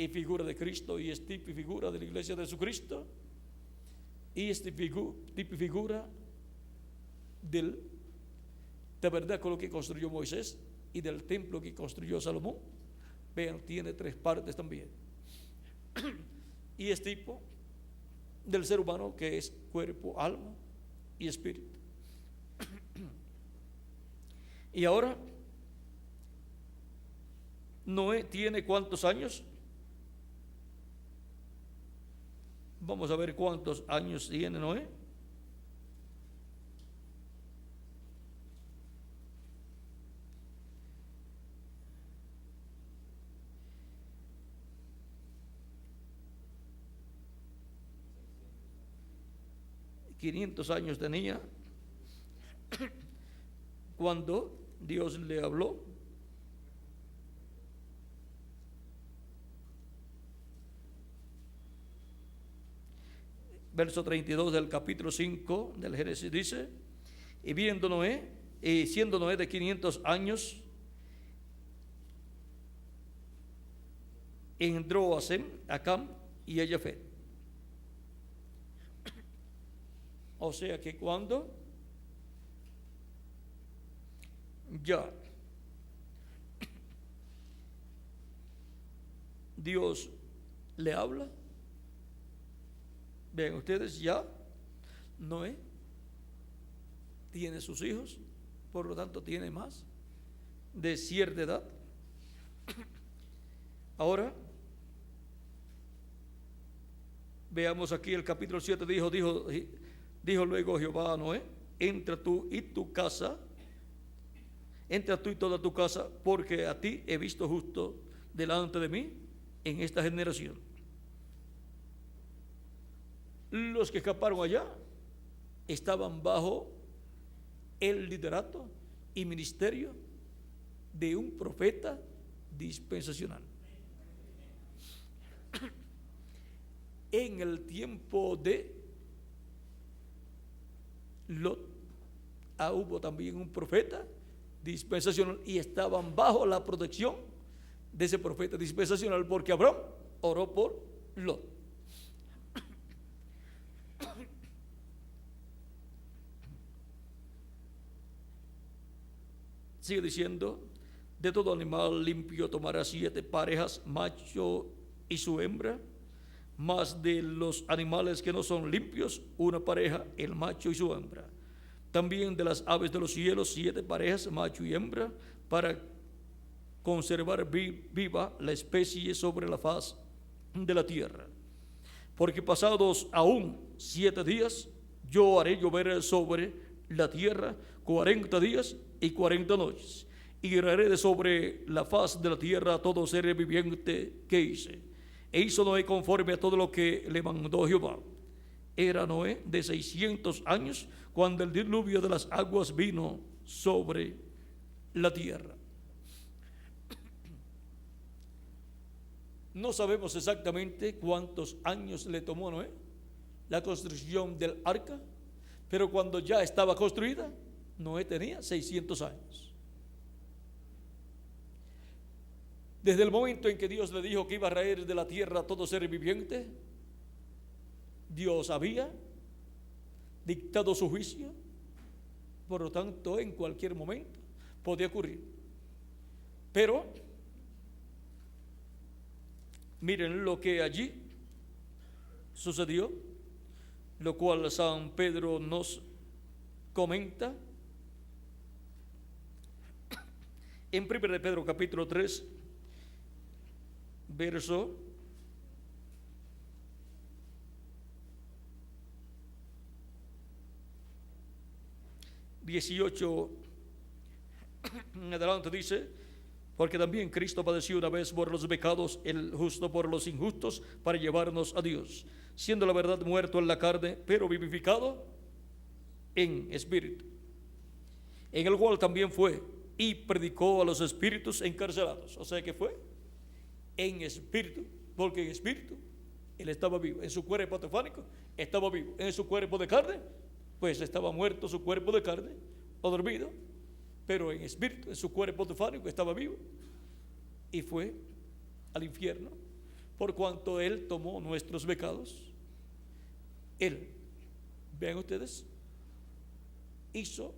y figura de Cristo, y es tipo y figura de la iglesia de Jesucristo, y es tipo y figura del tabernáculo que construyó Moisés y del templo que construyó Salomón. Vean, tiene 3 partes también. Y es tipo del ser humano, que es cuerpo, alma y espíritu. Y ahora, Noé tiene ¿cuántos años? Vamos a ver cuántos años tiene Noé. $500 tenía cuando Dios le habló. Verso 32 del capítulo 5 del Génesis dice: y viendo Noé, y siendo Noé de 500 años, engendró a Sem, a Cam y a Jafet. O sea que cuando ya Dios le habla, vean ustedes, ya Noé tiene sus hijos, por lo tanto tiene más de cierta edad. Ahora veamos aquí el capítulo 7. Dijo luego Jehová a Noé: entra tú y tu casa, entra tú y toda tu casa, porque a ti he visto justo delante de mí en esta generación. Los que escaparon allá estaban bajo el liderato y ministerio de un profeta dispensacional. En el tiempo de Lot hubo también un profeta dispensacional y estaban bajo la protección de ese profeta dispensacional, porque Abraham oró por Lot. Sigue diciendo: de todo animal limpio tomará 7 parejas, macho y su hembra, mas de los animales que no son limpios, 1 pareja, el macho y su hembra. También de las aves de los cielos 7 parejas, macho y hembra, para conservar viva la especie sobre la faz de la tierra. Porque pasados aún 7 días, yo haré llover sobre la tierra 40 días y 40 noches, y haré de sobre la faz de la tierra todo ser viviente que hice. E hizo Noé conforme a todo lo que le mandó Jehová. Era Noé de 600 años cuando el diluvio de las aguas vino sobre la tierra. No sabemos exactamente cuántos años le tomó a Noé la construcción del arca, pero cuando ya estaba construida, Noé tenía 600 años. Desde el momento en que Dios le dijo que iba a raer de la tierra todo ser viviente, Dios había dictado su juicio. Por lo tanto, en cualquier momento podía ocurrir. Pero miren lo que allí sucedió, lo cual San Pedro nos comenta en 1 Pedro capítulo 3, verso 18 en adelante dice: porque también Cristo padeció una vez por los pecados, el justo por los injustos, para llevarnos a Dios, siendo la verdad muerto en la carne, pero vivificado en espíritu, en el cual también fue y predicó a los espíritus encarcelados. O sea que fue en espíritu, porque en espíritu él estaba vivo. En su cuerpo teofánico estaba vivo. En su cuerpo de carne, pues estaba muerto su cuerpo de carne o dormido, pero en espíritu, en su cuerpo teofánico estaba vivo, y fue al infierno por cuanto Él tomó nuestros pecados. Él, vean ustedes, hizo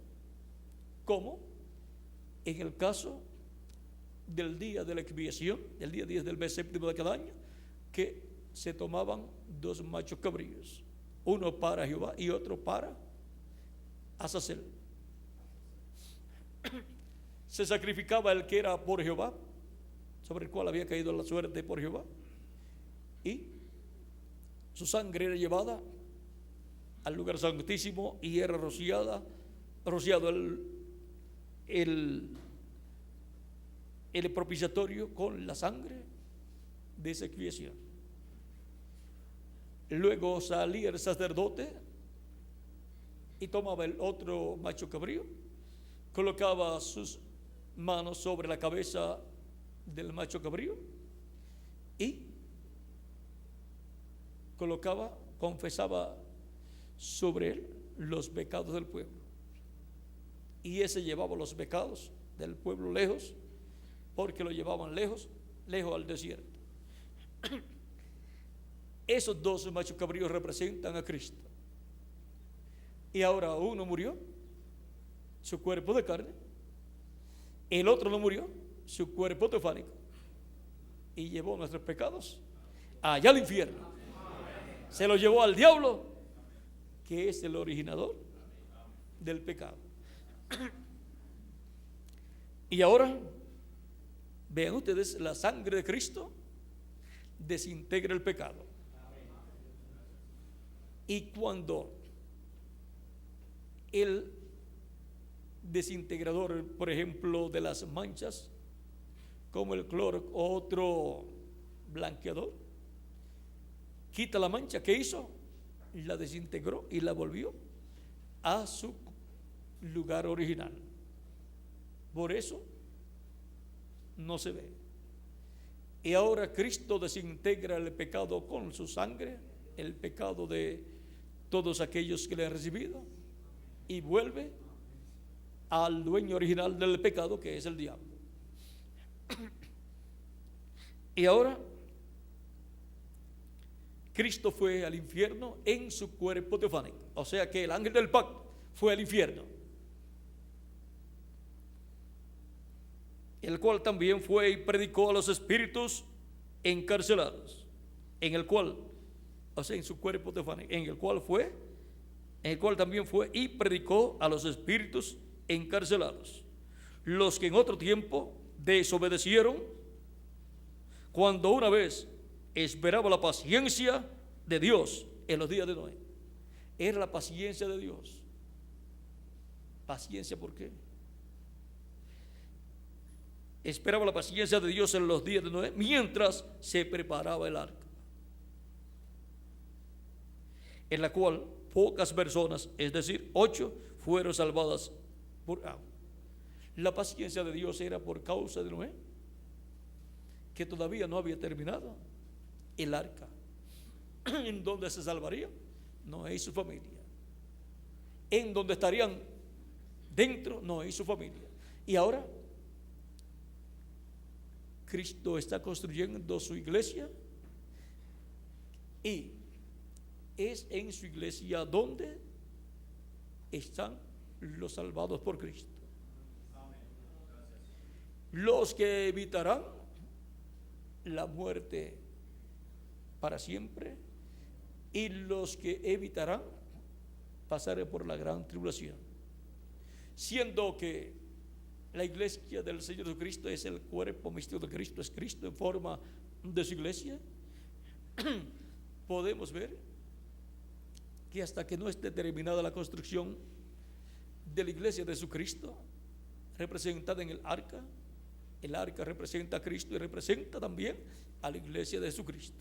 como en el caso del día de la expiación, el día 10 del mes séptimo de cada año, que se tomaban 2 machos cabríos, uno para Jehová y otro para Azazel. Se sacrificaba el que era por Jehová, sobre el cual había caído la suerte por Jehová, y su sangre era llevada al lugar santísimo y era rociado el propiciatorio con la sangre de esa expiación. Luego salía el sacerdote y tomaba el otro macho cabrío, colocaba sus manos sobre la cabeza del macho cabrío y confesaba sobre él los pecados del pueblo, y ese llevaba los pecados del pueblo lejos, porque lo llevaban lejos al desierto. Esos 2 machos cabríos representan a Cristo, y ahora uno murió, su cuerpo de carne, el otro no murió, su cuerpo teofánico, y llevó nuestros pecados allá al infierno. Se lo llevó al diablo, que es el originador del pecado. Y ahora vean ustedes, la sangre de Cristo desintegra el pecado. Y cuando el desintegrador, por ejemplo, de las manchas, como el cloro o otro blanqueador, quita la mancha, ¿qué hizo? La desintegró y la volvió a su lugar original. Por eso no se ve. Y ahora Cristo desintegra el pecado con su sangre, el pecado de todos aquellos que le han recibido, y vuelve al dueño original del pecado, que es el diablo. Y ahora Cristo fue al infierno en su cuerpo teofánico, o sea que el ángel del pacto fue al infierno, el cual también fue y predicó a los espíritus encarcelados, en el cual, o sea, en su cuerpo teofánico, en el cual también fue y predicó a los espíritus encarcelados, los que en otro tiempo desobedecieron, cuando una vez esperaba la paciencia de Dios en los días de Noé. Era la paciencia de Dios. ¿Paciencia por qué? Esperaba la paciencia de Dios en los días de Noé mientras se preparaba el arca, en la cual pocas personas, es decir, 8, fueron salvadas por agua. La paciencia de Dios era por causa de Noé, que todavía no había terminado el arca. ¿En dónde se salvaría? Noé y su familia. ¿En dónde estarían dentro? Noé y su familia. Y ahora Cristo está construyendo su iglesia, y es en su iglesia donde están los salvados por Cristo, los que evitarán la muerte para siempre y los que evitarán pasar por la gran tribulación, siendo que la iglesia del Señor Jesucristo es el cuerpo místico de Cristo, es Cristo en forma de su iglesia. Podemos ver que hasta que no esté terminada la construcción de la iglesia de Jesucristo, representada en el arca representa a Cristo y representa también a la iglesia de Jesucristo.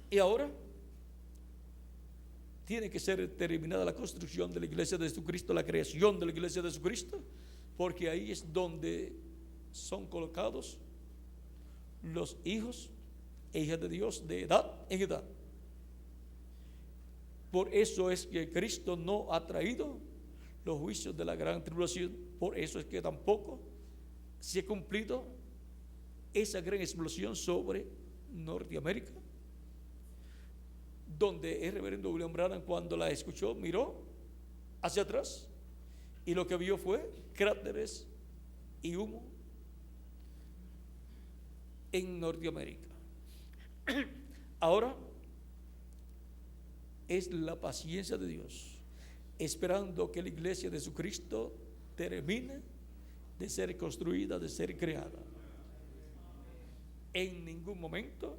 Y ahora tiene que ser terminada la construcción de la iglesia de Jesucristo, la creación de la iglesia de Jesucristo, porque ahí es donde son colocados los hijos e hijas de Dios de edad en edad. Por eso es que Cristo no ha traído los juicios de la gran tribulación. Por eso es que tampoco se ha cumplido esa gran explosión sobre Norteamérica, donde el reverendo William Branham, cuando la escuchó, miró hacia atrás y lo que vio fue cráteres y humo en Norteamérica. Ahora es la paciencia de Dios, esperando que la iglesia de Jesucristo termine de ser construida, de ser creada. En ningún momento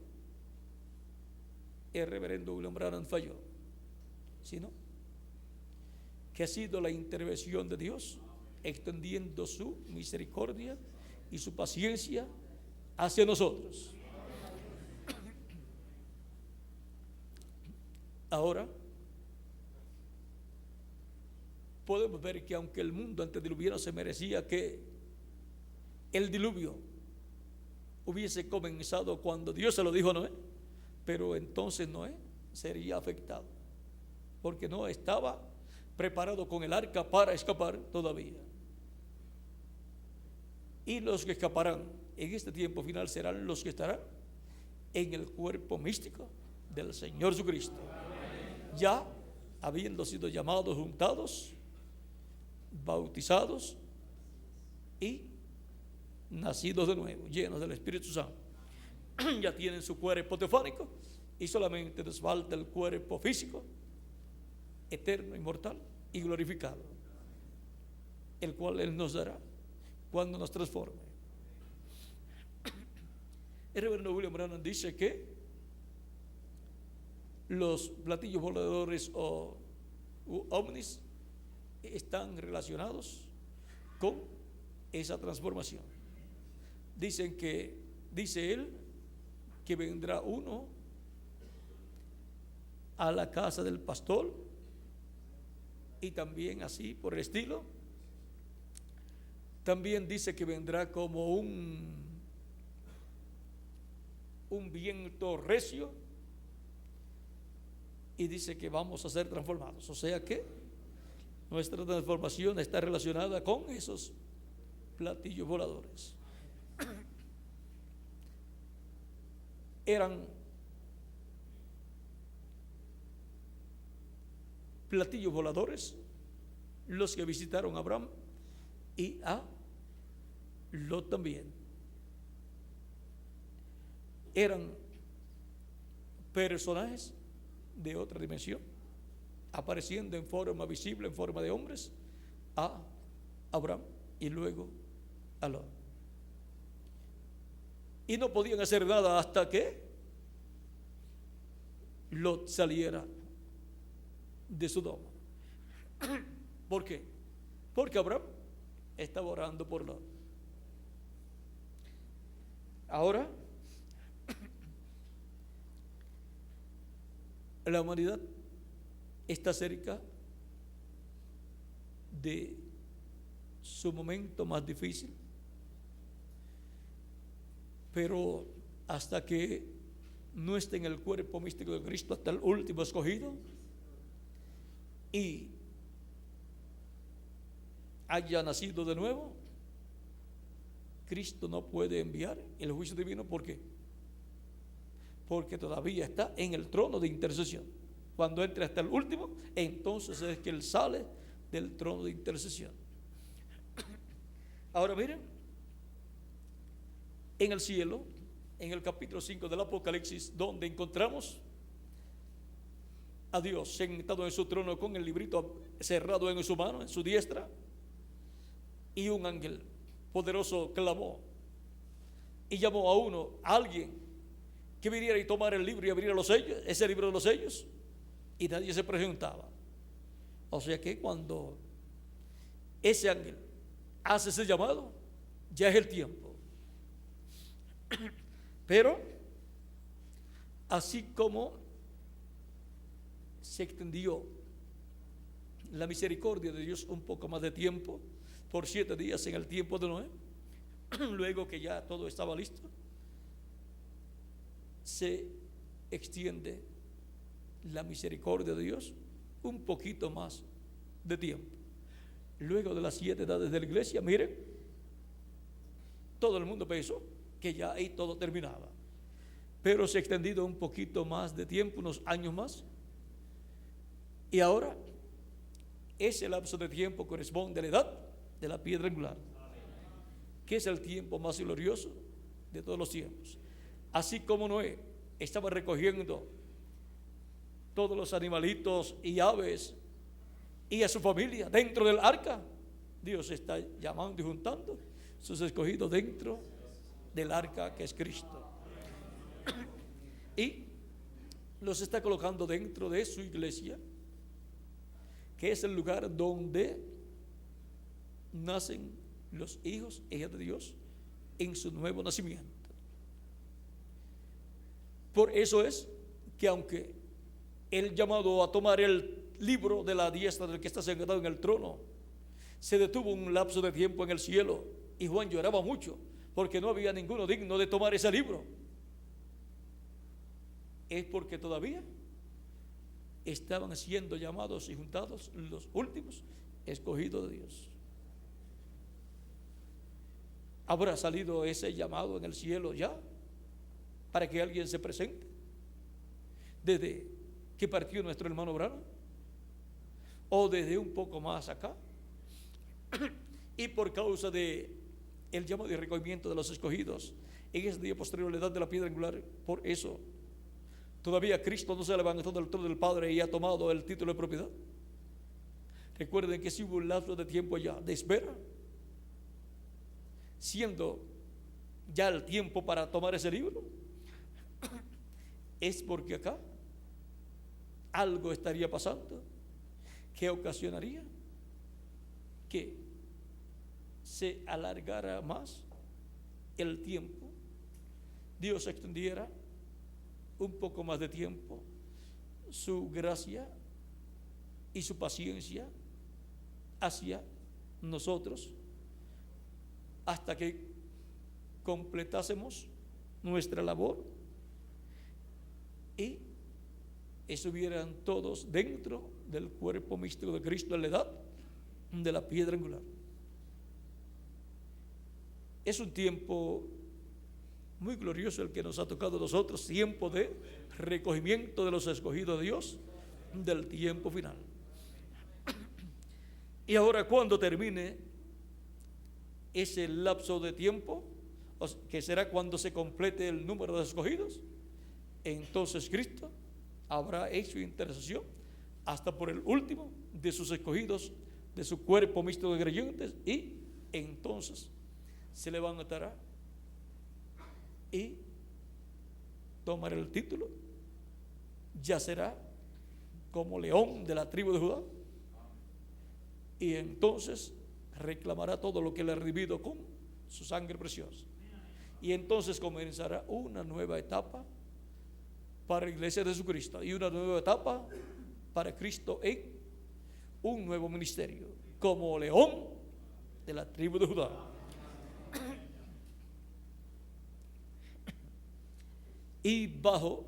el reverendo William Branham falló, sino que ha sido la intervención de Dios extendiendo su misericordia y su paciencia hacia nosotros. Ahora podemos ver que aunque el mundo antediluviano se merecía que el diluvio hubiese comenzado cuando Dios se lo dijo a Noé, pero entonces Noé sería afectado, porque no estaba preparado con el arca para escapar todavía. Y los que escaparán en este tiempo final serán los que estarán en el cuerpo místico del Señor Jesucristo, ya habiendo sido llamados, juntados, bautizados y nacidos de nuevo, llenos del Espíritu Santo. Ya tienen su cuerpo teofánico y solamente les falta el cuerpo físico, eterno, inmortal y glorificado, el cual Él nos dará cuando nos transforme. El reverendo William Branham dice que los platillos voladores o ovnis están relacionados con esa transformación. Dice él que vendrá uno a la casa del pastor y también así por el estilo. También dice que vendrá como un viento recio y dice que vamos a ser transformados. O sea que nuestra transformación está relacionada con esos platillos voladores. Eran platillos voladores los que visitaron a Abraham y a Lot también. Eran personajes de otra dimensión, apareciendo en forma visible, en forma de hombres, a Abraham y luego a Lot. Y no podían hacer nada hasta que Lot saliera de Sodoma. ¿Por qué? Porque Abraham estaba orando por Lot. Ahora, la humanidad está cerca de su momento más difícil, pero hasta que no esté en el cuerpo místico de Cristo, hasta el último escogido, y haya nacido de nuevo, Cristo no puede enviar el juicio divino. ¿Por qué? Porque todavía está en el trono de intercesión. Cuando entre hasta el último, entonces es que Él sale del trono de intercesión. Ahora miren, en el cielo, en el capítulo 5 del Apocalipsis, donde encontramos a Dios sentado en su trono con el librito cerrado en su mano, en su diestra, y un ángel poderoso clamó y llamó a alguien que viniera y tomara el libro y abriera los sellos, ese libro de los sellos, y nadie se presentaba. O sea que cuando ese ángel hace ese llamado, ya es el tiempo. Pero así como se extendió la misericordia de Dios un poco más de tiempo, por 7 días en el tiempo de Noé, luego que ya todo estaba listo, se extiende la misericordia de Dios un poquito más de tiempo. Luego de las 7 edades de la iglesia, miren, todo el mundo pensó que ya ahí todo terminaba. pero se ha extendido un poquito más de tiempo, unos años más. Y ahora ese lapso de tiempo corresponde a la edad de la piedra angular, que es el tiempo más glorioso de todos los tiempos. Así como Noé estaba recogiendo todos los animalitos y aves y a su familia dentro del arca, Dios está llamando y juntando sus escogidos dentro del arca, que es Cristo, y los está colocando dentro de su iglesia, que es el lugar donde nacen los hijos e hijas de Dios en su nuevo nacimiento. Por eso es que aunque el llamado a tomar el libro de la diestra del que está sentado en el trono se detuvo un lapso de tiempo en el cielo, y Juan lloraba mucho porque no había ninguno digno de tomar ese libro, es porque todavía estaban siendo llamados y juntados los últimos escogidos de Dios. ¿Habrá salido ese llamado en el cielo ya para que alguien se presente desde que partió nuestro hermano Branham, o desde un poco más acá? Y por causa de el llamado y recogimiento de los escogidos en ese día posterior a la edad de la piedra angular, por eso todavía Cristo no se ha levantado del trono del Padre y ha tomado el título de propiedad. Recuerden que si hubo un lapso de tiempo ya de espera, siendo ya el tiempo para tomar ese libro, es porque acá algo estaría pasando que ocasionaría que se alargara más el tiempo, Dios extendiera un poco más de tiempo su gracia y su paciencia hacia nosotros, hasta que completásemos nuestra labor y estuvieran todos dentro del cuerpo místico de Cristo en la edad de la piedra angular. Es un tiempo muy glorioso el que nos ha tocado a nosotros, tiempo de recogimiento de los escogidos de Dios del tiempo final. Y ahora, cuando termine ese lapso de tiempo, que será cuando se complete el número de escogidos, entonces Cristo habrá hecho intercesión hasta por el último de sus escogidos, de su cuerpo místico de creyentes, y entonces se levantará y tomará el título, ya será como león de la tribu de Judá, y entonces reclamará todo lo que le ha redimido con su sangre preciosa. Y entonces comenzará una nueva etapa para la iglesia de Jesucristo y una nueva etapa para Cristo en un nuevo ministerio como león de la tribu de Judá. Y bajo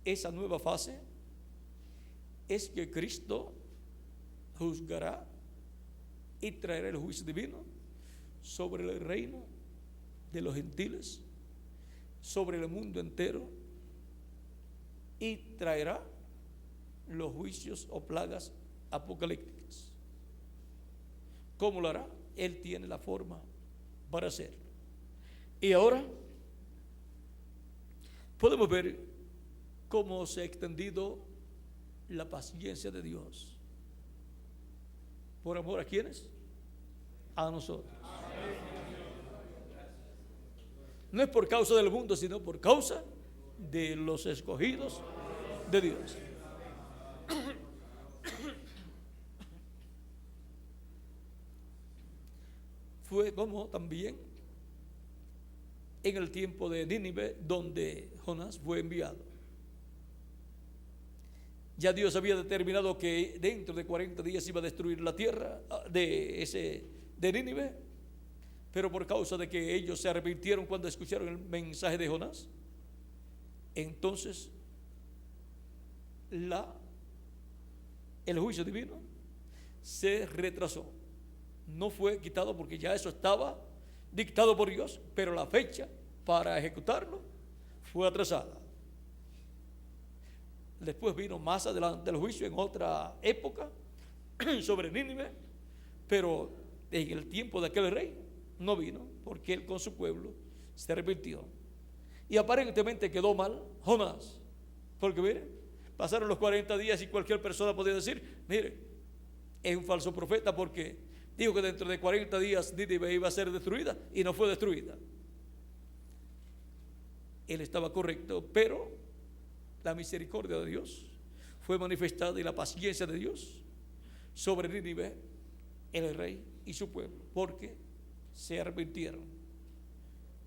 esa nueva fase es que Cristo juzgará y traerá el juicio divino sobre el reino de los gentiles, sobre el mundo entero, y traerá los juicios o plagas apocalípticas. ¿Cómo lo hará? Él tiene la forma para hacerlo. Y ahora podemos ver cómo se ha extendido la paciencia de Dios. ¿Por amor a quiénes? A nosotros. No es por causa del mundo, sino por causa de los escogidos de Dios. Fue como también en el tiempo de Nínive, donde Jonás fue enviado. Ya Dios había determinado que dentro de 40 días iba a destruir la tierra de Nínive, pero por causa de que ellos se arrepintieron cuando escucharon el mensaje de Jonás, entonces el juicio divino se retrasó. No fue quitado porque ya eso estaba dictado por Dios, pero la fecha para ejecutarlo fue atrasada. Después vino más adelante el juicio en otra época sobre Nínive, pero en el tiempo de aquel rey no vino, porque él con su pueblo se arrepintió. Y aparentemente quedó mal Jonás, porque mire, pasaron los 40 días y cualquier persona podía decir, mire, es un falso profeta porque dijo que dentro de 40 días Nínive iba a ser destruida y no fue destruida. Él estaba correcto, pero la misericordia de Dios fue manifestada y la paciencia de Dios sobre Nínive, el rey y su pueblo, porque se arrepintieron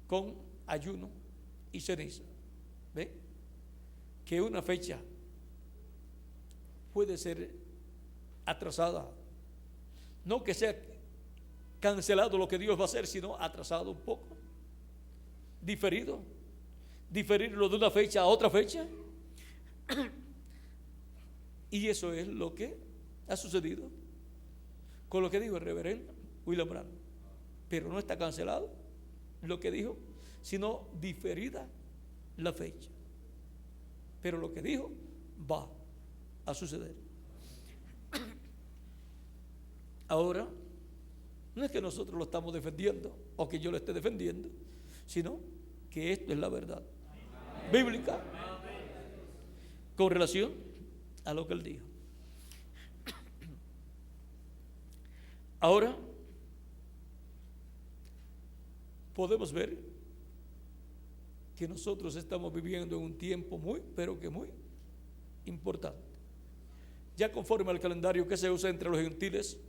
con ayuno y ceniza. ¿Ve? Que una fecha puede ser atrasada, no que sea cancelado lo que Dios va a hacer, sino atrasado un poco, diferirlo de una fecha a otra fecha. Y eso es lo que ha sucedido con lo que dijo el reverendo William Branham. Pero no está cancelado lo que dijo, sino diferida la fecha. Pero lo que dijo va a suceder. Ahora, no es que nosotros lo estamos defendiendo o que yo lo esté defendiendo, sino que esto es la verdad bíblica con relación a lo que él dijo. Ahora podemos ver que nosotros estamos viviendo en un tiempo muy, pero que muy importante. Ya conforme al calendario que se usa entre los gentiles,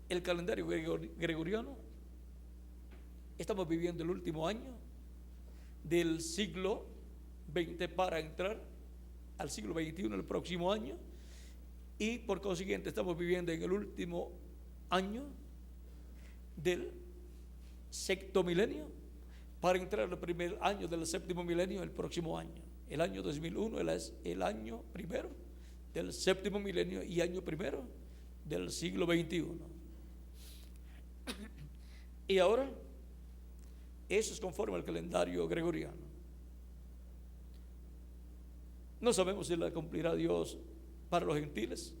el calendario gregoriano, estamos viviendo el último año del siglo XX para entrar al siglo XXI el próximo año, y por consiguiente estamos viviendo en el último año del sexto milenio para entrar al primer año del séptimo milenio el próximo año. El año 2001 es el año primero del séptimo milenio y año primero del siglo XXI. Y ahora, eso es conforme al calendario gregoriano. No sabemos si la cumplirá Dios para los gentiles,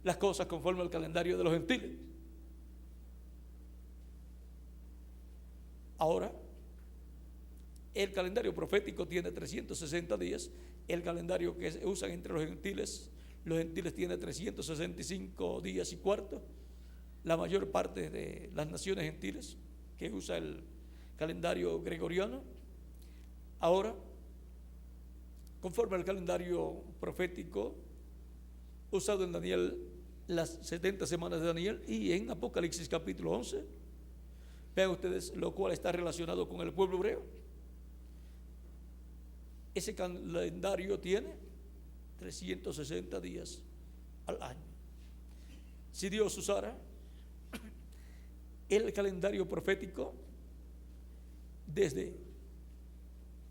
las cosas conforme al calendario de los gentiles. Ahora, el calendario profético tiene 360 días, el calendario que se usan entre los gentiles tiene 365 días y cuarto. La mayor parte de las naciones gentiles que usa el calendario gregoriano. Ahora, conforme al calendario profético usado en Daniel, las 70 semanas de Daniel, y en Apocalipsis capítulo 11, vean ustedes lo cual está relacionado con el pueblo hebreo. Ese calendario tiene 360 días al año. Si Dios usara el calendario profético desde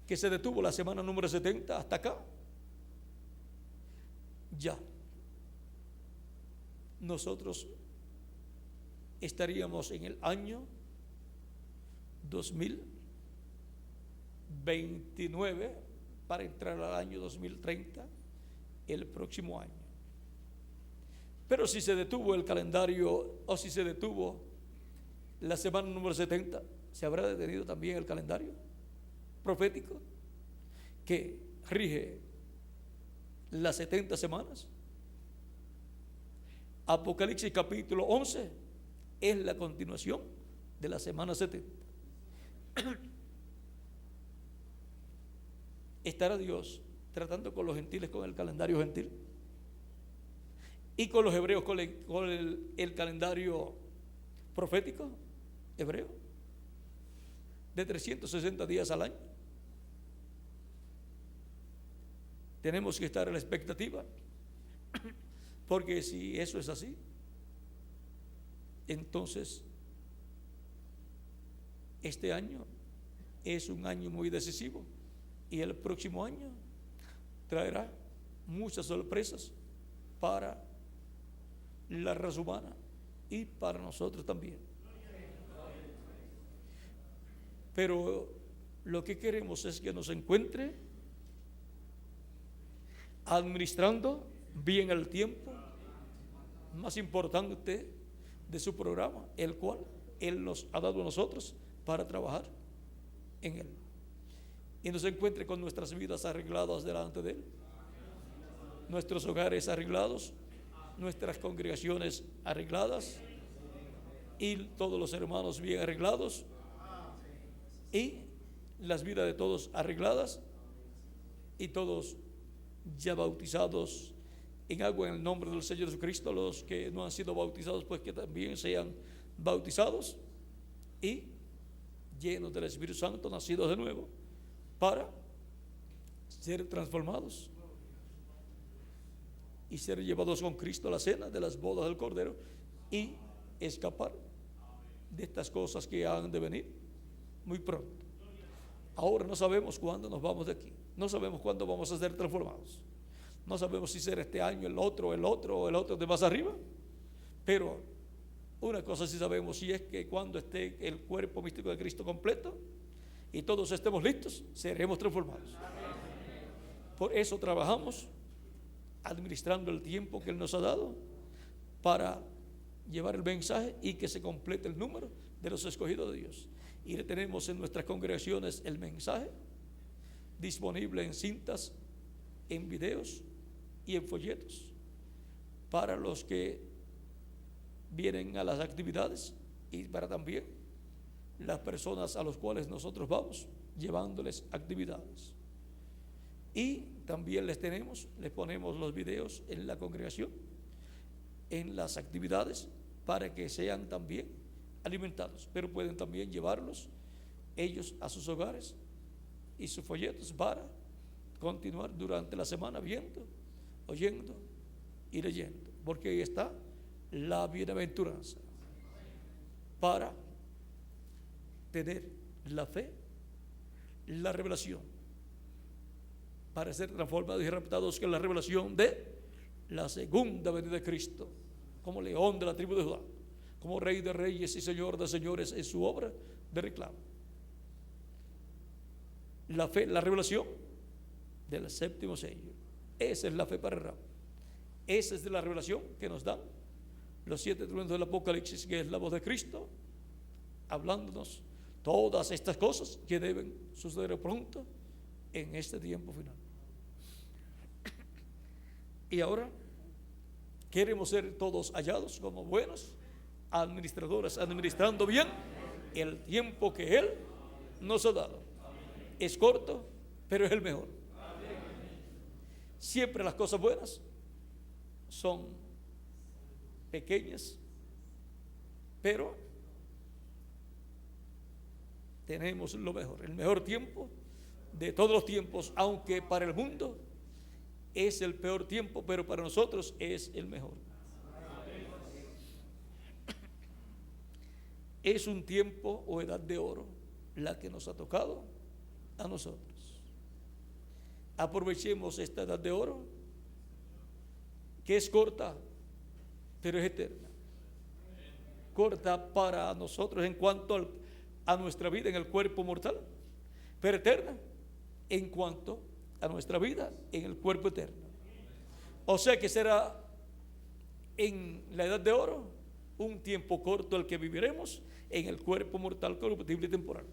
que se detuvo la semana número 70 hasta acá, ya nosotros estaríamos en el año 2029 para entrar al año 2030 el próximo año. Pero si se detuvo el calendario, o si se detuvo la semana número 70, ¿se habrá detenido también el calendario profético que rige las 70 semanas? Apocalipsis capítulo 11 es la continuación de la semana 70. ¿Estará Dios tratando con los gentiles con el calendario gentil y con los hebreos con el calendario profético hebreo de 360 días al año? Tenemos que estar a la expectativa, porque si eso es así, entonces este año es un año muy decisivo y el próximo año traerá muchas sorpresas para la raza humana y para nosotros también. Pero Lo que queremos es que nos encuentre administrando bien el tiempo más importante de su programa, el cual Él nos ha dado a nosotros para trabajar en Él. Y nos encuentre con nuestras vidas arregladas delante de Él, nuestros hogares arreglados, nuestras congregaciones arregladas y todos los hermanos bien arreglados y las vidas de todos arregladas y todos ya bautizados en agua en el nombre del Señor Jesucristo. Los que no han sido bautizados, pues que también sean bautizados y llenos del Espíritu Santo, nacidos de nuevo, para ser transformados y ser llevados con Cristo a la cena de las bodas del Cordero y escapar de estas cosas que han de venir muy pronto. Ahora no sabemos cuándo nos vamos de aquí, no sabemos cuándo vamos a ser transformados, no sabemos si será este año, el otro o el otro de más arriba, pero una cosa sí sabemos, y es que cuando esté el cuerpo místico de Cristo completo y todos estemos listos, seremos transformados. Por eso trabajamos administrando el tiempo que Él nos ha dado para llevar el mensaje y que se complete el número de los escogidos de Dios. Y le tenemos en nuestras congregaciones el mensaje disponible en cintas, en videos y en folletos para los que vienen a las actividades y para también las personas a las cuales nosotros vamos llevándoles actividades. Y también les ponemos los videos en la congregación, en las actividades, para que sean también alimentados, pero pueden también llevarlos ellos a sus hogares y sus folletos para continuar durante la semana viendo, oyendo y leyendo, porque ahí está la bienaventuranza para tener la fe, la revelación, para ser transformados y raptados, que es la revelación de la segunda venida de Cristo, como león de la tribu de Judá, como rey de reyes y señor de señores en su obra de reclamo. La fe, la revelación del séptimo sello. Esa es la fe para el rapto. Esa es de la revelación que nos dan los 7 truenos del Apocalipsis, que es la voz de Cristo hablándonos todas estas cosas que deben suceder pronto en este tiempo final. Y ahora queremos ser todos hallados como buenos administradores, administrando bien el tiempo que Él nos ha dado. Es corto, pero es el mejor. Siempre las cosas buenas son pequeñas, pero tenemos lo mejor, el mejor tiempo de todos los tiempos, aunque para el mundo es el peor tiempo, pero para nosotros es el mejor. Es un tiempo o edad de oro la que nos ha tocado a nosotros. Aprovechemos esta edad de oro, que es corta, pero es eterna. Corta para nosotros en cuanto a nuestra vida en el cuerpo mortal, pero eterna en cuanto a nuestra vida en el cuerpo eterno. O sea que será en la edad de oro un tiempo corto el que viviremos en el cuerpo mortal, corruptible y temporal,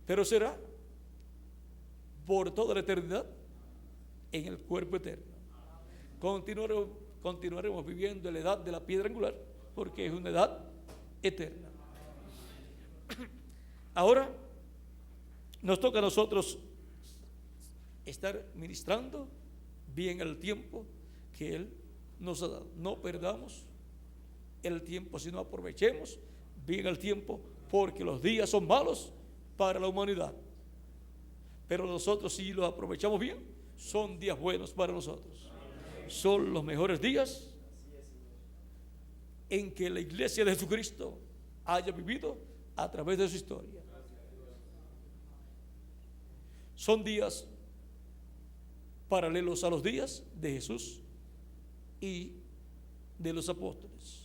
pero será por toda la eternidad en el cuerpo eterno. Continuaremos viviendo en la edad de la piedra angular, porque es una edad eterna. Ahora nos toca a nosotros estar ministrando bien el tiempo que Él nos ha dado. No perdamos el tiempo, sino aprovechemos bien el tiempo, porque los días son malos para la humanidad, pero nosotros, si los aprovechamos bien, son días buenos para nosotros. Son los mejores días en que la iglesia de Jesucristo haya vivido a través de su historia. Son días paralelos a los días de Jesús y de los apóstoles.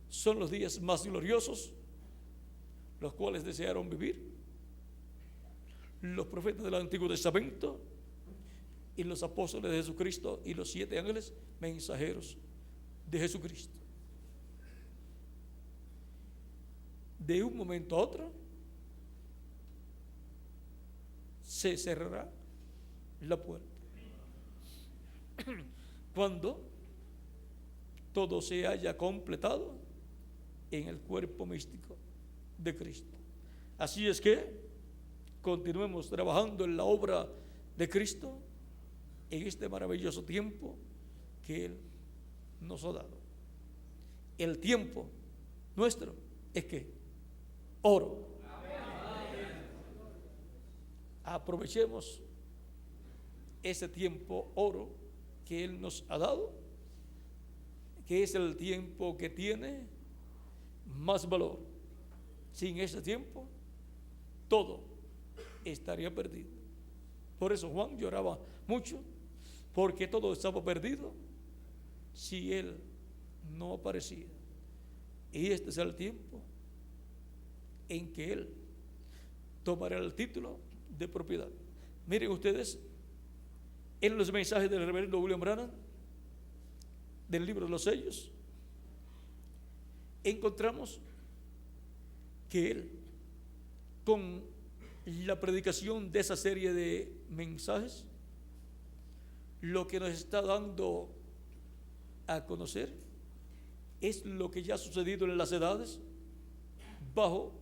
Son los días más gloriosos, los cuales desearon vivir los profetas del Antiguo Testamento y los apóstoles de Jesucristo y los 7 ángeles mensajeros de Jesucristo. De un momento a otro se cerrará la puerta. Cuando todo se haya completado en el cuerpo místico de Cristo. Así es que continuemos trabajando en la obra de Cristo en este maravilloso tiempo que Él nos ha dado. El tiempo nuestro es que oro. Aprovechemos ese tiempo oro que Él nos ha dado, que es el tiempo que tiene más valor. Sin ese tiempo todo estaría perdido. Por eso Juan lloraba mucho, porque todo estaba perdido si Él no aparecía. Y este es el tiempo en que Él tomará el título de propiedad. Miren ustedes, en los mensajes del reverendo William Branham, del libro de los sellos, encontramos que él, con la predicación de esa serie de mensajes, lo que nos está dando a conocer es lo que ya ha sucedido en las edades, bajo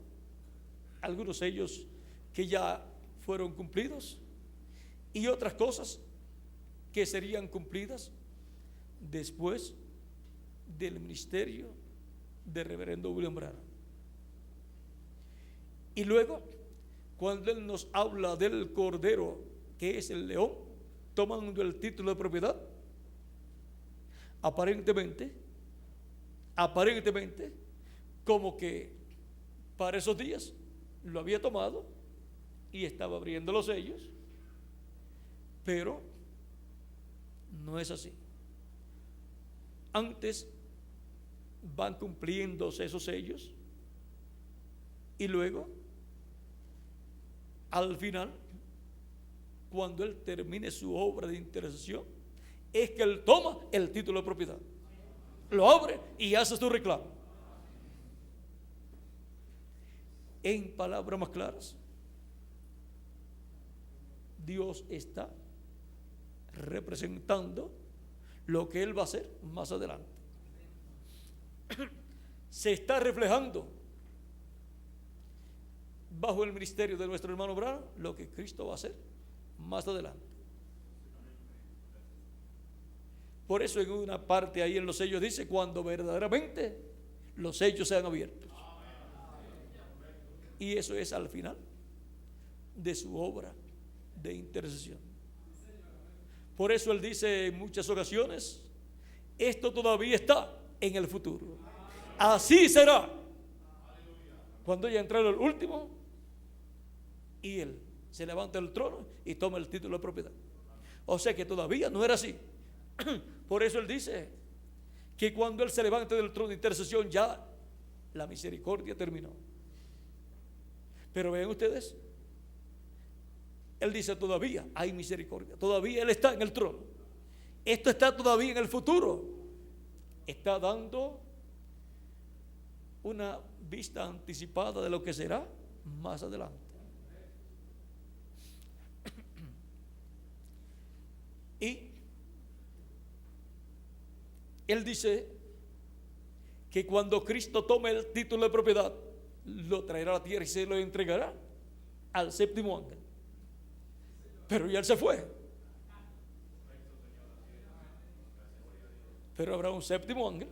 algunos sellos que ya fueron cumplidos y otras cosas que serían cumplidas después del ministerio del reverendo William Branham. Y luego, cuando él nos habla del cordero, que es el león, tomando el título de propiedad, aparentemente, como que para esos días lo había tomado y estaba abriendo los sellos, pero no es así. Antes van cumpliéndose esos sellos y luego, al final, cuando él termine su obra de intercesión, es que él toma el título de propiedad, lo abre y hace su reclamo. En palabras más claras, Dios está representando lo que Él va a hacer más adelante. Se está reflejando bajo el ministerio de nuestro hermano Branham lo que Cristo va a hacer más adelante. Por eso en una parte ahí en los sellos dice: cuando verdaderamente los sellos sean abiertos. Y eso es al final de su obra de intercesión. Por eso él dice en muchas ocasiones: esto todavía está en el futuro. Así será cuando haya entrado el último y él se levanta del trono y toma el título de propiedad. O sea que todavía no era así. Por eso él dice que cuando él se levante del trono de intercesión, ya la misericordia terminó. Pero vean ustedes, él dice: todavía hay misericordia, todavía él está en el trono. Esto está todavía en el futuro. Está dando una vista anticipada de lo que será más adelante. Y él dice que cuando Cristo tome el título de propiedad, lo traerá a la tierra y se lo entregará al séptimo ángel. Pero ya él se fue. Pero habrá un séptimo ángel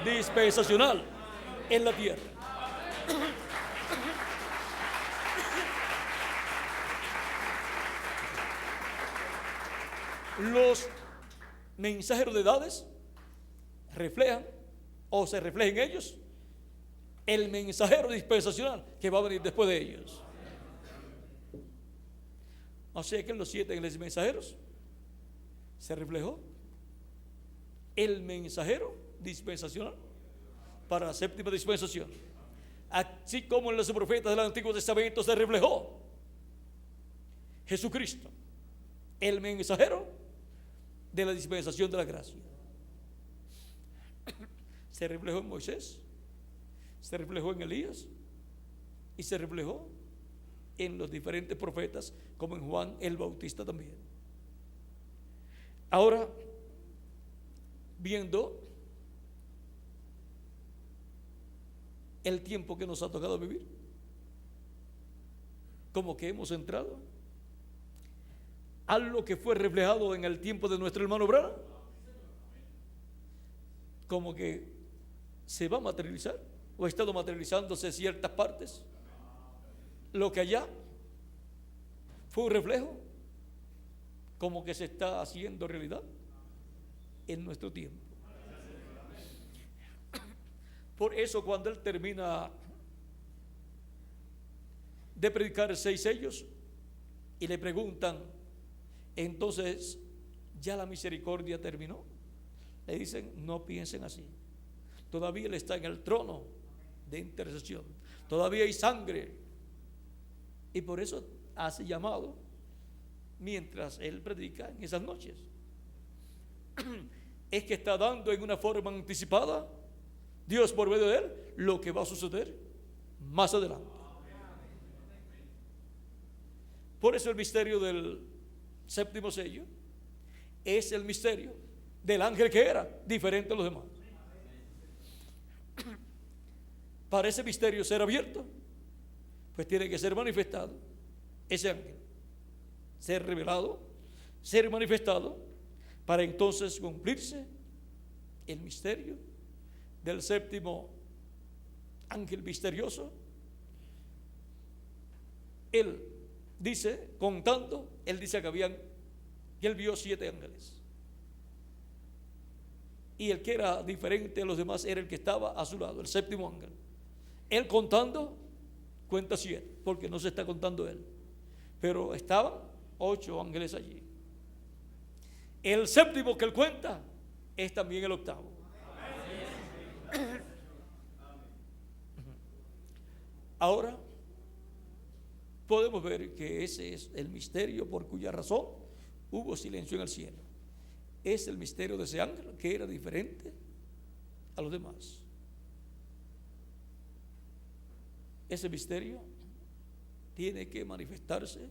dispensacional en la tierra. Los mensajeros de edades reflejan, o se refleja en ellos, el mensajero dispensacional que va a venir después de ellos. O sea que en los 7 ángeles mensajeros se reflejó el mensajero dispensacional para la séptima dispensación, así como en los profetas del Antiguo Testamento se reflejó Jesucristo, el mensajero de la dispensación de la gracia. Se reflejó en Moisés, se reflejó en Elías y se reflejó en los diferentes profetas, como en Juan el Bautista también. Ahora, viendo el tiempo que nos ha tocado vivir, como que hemos entrado a lo que fue reflejado en el tiempo de nuestro hermano Branham, como que se va a materializar o ha estado materializándose ciertas partes. Lo que allá fue un reflejo, como que se está haciendo realidad en nuestro tiempo. Por eso, cuando él termina de predicar 6 sellos y le preguntan, entonces, ¿ya la misericordia terminó? Le dicen, no piensen así. Todavía él está en el trono de intercesión. Todavía hay sangre. Y por eso hace llamado mientras él predica en esas noches. Es que está dando en una forma anticipada, Dios por medio de él, lo que va a suceder más adelante. Por eso el misterio del 7º sello es el misterio del ángel que era diferente a los demás. Para ese misterio ser abierto, pues tiene que ser manifestado ese ángel, ser revelado, ser manifestado, para entonces cumplirse el misterio del 7º ángel misterioso. Él dice, contando, él dice que él vio 7 ángeles. Y el que era diferente a los demás era el que estaba a su lado, el 7º ángel. Él contando, cuenta 7, porque no se está contando él. Pero estaban 8 ángeles allí. El 7º que él cuenta es también el 8º. Ahora podemos ver que ese es el misterio por cuya razón hubo silencio en el cielo. Es el misterio de ese ángel que era diferente a los demás. Ese misterio tiene que manifestarse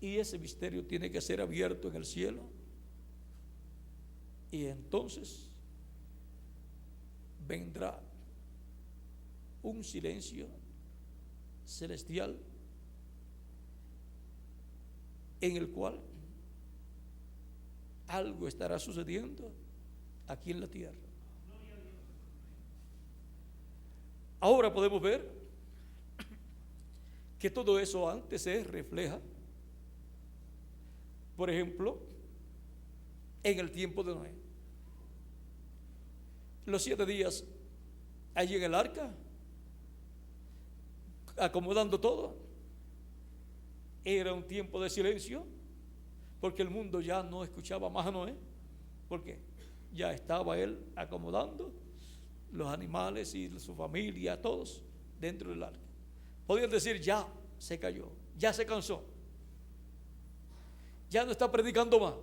y ese misterio tiene que ser abierto en el cielo, y entonces vendrá un silencio celestial en el cual algo estará sucediendo aquí en la tierra. Ahora podemos ver que todo eso antes se refleja, por ejemplo, en el tiempo de Noé. Los 7 días allí en el arca, acomodando todo, era un tiempo de silencio, porque el mundo ya no escuchaba más a Noé, porque ya estaba él acomodando los animales y su familia, todos dentro del arca. Podían decir, ya se cayó, ya se cansó, ya no está predicando más,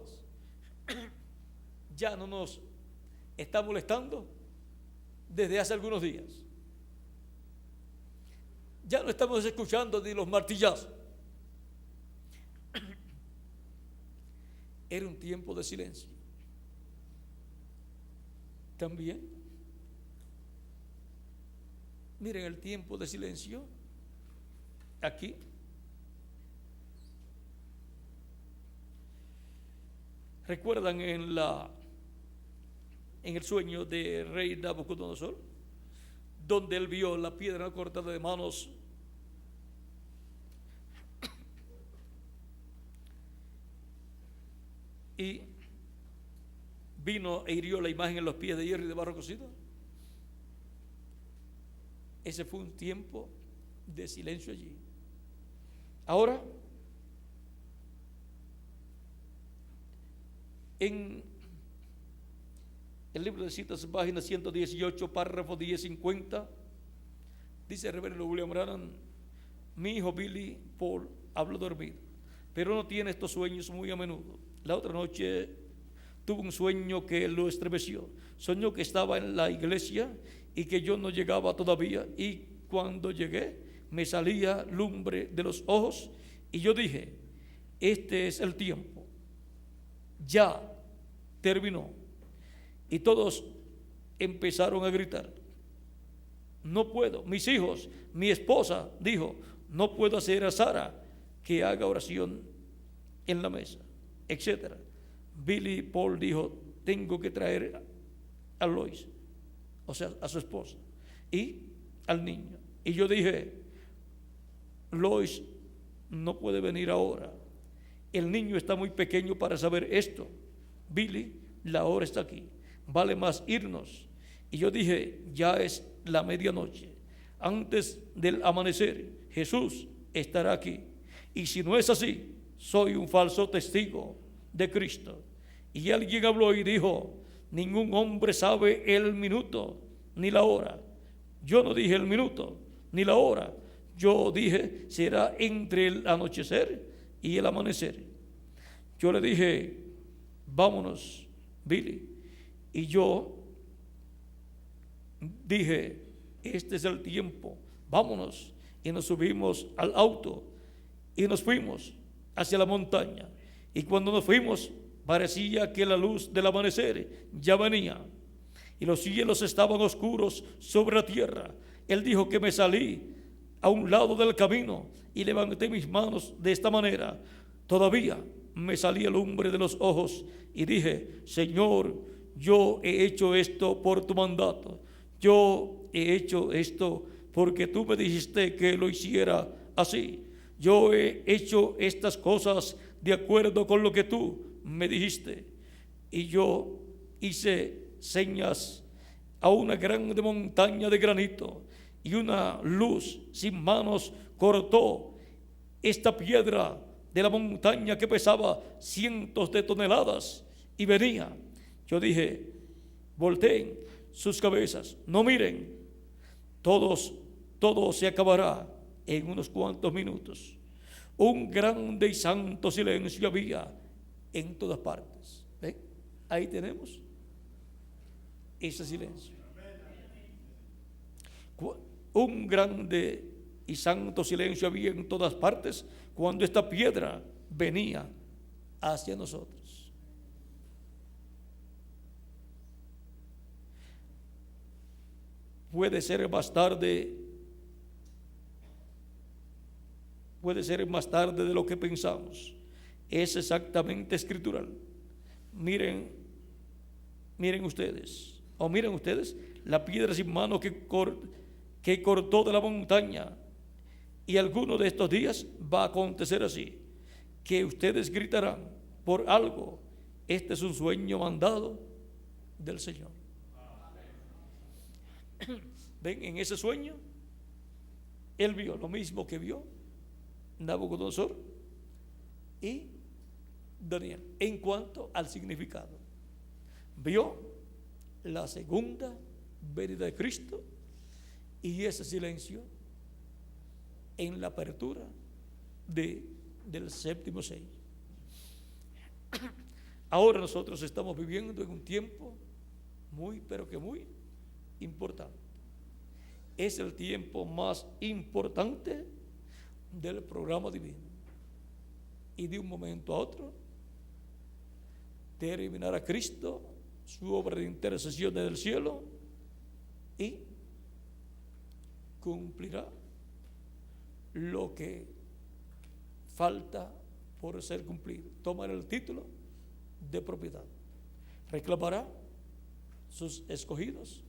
ya no nos está molestando desde hace algunos días, ya no estamos escuchando ni los martillazos. Era un tiempo de silencio. También, miren el tiempo de silencio aquí. ¿Recuerdan en el sueño de rey Nabucodonosor, donde él vio la piedra cortada de manos y vino e hirió la imagen en los pies de hierro y de barro cocido? Ese fue un tiempo de silencio allí. Ahora, en el libro de citas, página 118, párrafo 1050, dice el reverendo William Branham: mi hijo Billy Paul hablo dormido, pero no tiene estos sueños muy a menudo. La otra noche tuvo un sueño que lo estremeció. Soñó que estaba en la iglesia y que yo no llegaba todavía, y cuando llegué me salía lumbre de los ojos y yo dije: este es el tiempo, ya terminó. Y todos empezaron a gritar: no puedo. Mis hijos, mi esposa dijo: no puedo hacer a Sara que haga oración en la mesa, etcétera. Billy Paul dijo: tengo que traer a Lois, o sea, a su esposa, y al niño. Y yo dije: Lois no puede venir ahora, el niño está muy pequeño para saber esto. Billy, la hora está aquí, vale más irnos. Y yo dije: ya es la medianoche, antes del amanecer Jesús estará aquí, y si no es así, soy un falso testigo de Cristo. Y alguien habló y dijo: ningún hombre sabe el minuto ni la hora. Yo no dije el minuto ni la hora, yo dije: será entre el anochecer y el amanecer. Yo le dije: vámonos, Billy. Y yo dije: este es el tiempo, vámonos. Y nos subimos al auto y nos fuimos hacia la montaña. Y cuando nos fuimos, parecía que la luz del amanecer ya venía y los cielos estaban oscuros sobre la tierra. Él dijo que me salí a un lado del camino y levanté mis manos de esta manera. Todavía me salía lumbre de los ojos y dije: Señor, yo he hecho esto por tu mandato. Yo he hecho esto porque tú me dijiste que lo hiciera así. Yo he hecho estas cosas de acuerdo con lo que tú me dijiste. Y yo hice señas a una grande montaña de granito, y una luz sin manos cortó esta piedra de la montaña que pesaba cientos de toneladas y venía. Yo dije: volteen sus cabezas, no miren, todo se acabará en unos cuantos minutos. Un grande y santo silencio había en todas partes. ¿Ven? Ahí tenemos ese silencio. Un grande y santo silencio había en todas partes cuando esta piedra venía hacia nosotros. Puede ser más tarde de lo que pensamos. Es exactamente escritural. Miren ustedes la piedra sin mano que cortó de la montaña. Y alguno de estos días va a acontecer así, que ustedes gritarán por algo: este es un sueño mandado del Señor. Ven, en ese sueño él vio lo mismo que vio Nabucodonosor y Daniel en cuanto al significado. Vio la segunda venida de Cristo y ese silencio en la apertura del séptimo sello. Ahora nosotros estamos viviendo en un tiempo muy, pero que muy importante. Es el tiempo más importante del programa divino. Y de un momento a otro terminará Cristo su obra de intercesión en el cielo y cumplirá lo que falta por ser cumplido. Tomará el título de propiedad, reclamará sus escogidos,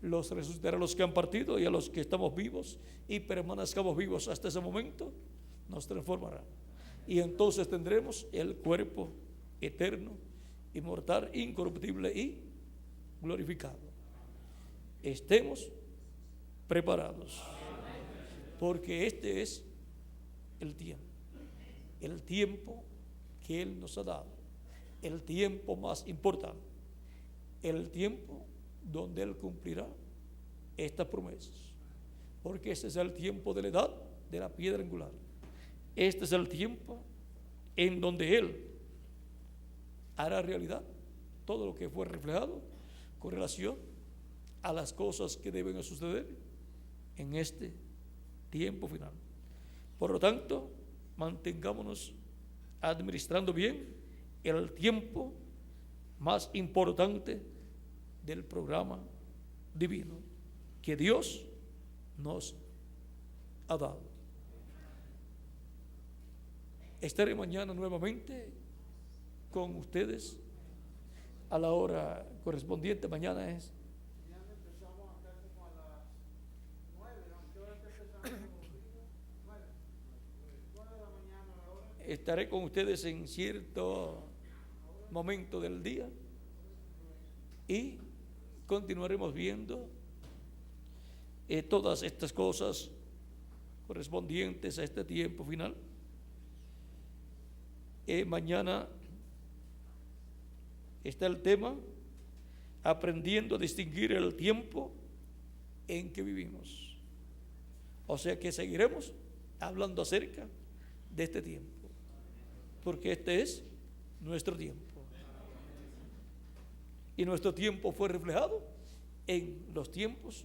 los resucitará a los que han partido, y a los que estamos vivos y permanezcamos vivos hasta ese momento nos transformará, y entonces tendremos el cuerpo eterno, inmortal, incorruptible y glorificado. Estemos preparados, porque este es el tiempo que Él nos ha dado, el tiempo más importante, el tiempo donde Él cumplirá estas promesas, porque ese es el tiempo de la edad de la piedra angular, Este es el tiempo en donde Él hará realidad todo lo que fue reflejado con relación a las cosas que deben suceder en este tiempo final. Por lo tanto, mantengámonos administrando bien el tiempo más importante del programa divino que Dios nos ha dado. Estaré mañana nuevamente con ustedes a la hora correspondiente. Mañana es empezamos acá como a las 9, ¿no? ¿Qué hora empezamos? 9 de la mañana a la hora. estaré con ustedes en cierto momento del día y continuaremos viendo todas estas cosas correspondientes a este tiempo final. Mañana está el tema aprendiendo a distinguir el tiempo en que vivimos. O sea que seguiremos hablando acerca de este tiempo, porque este es nuestro tiempo. Y nuestro tiempo fue reflejado en los tiempos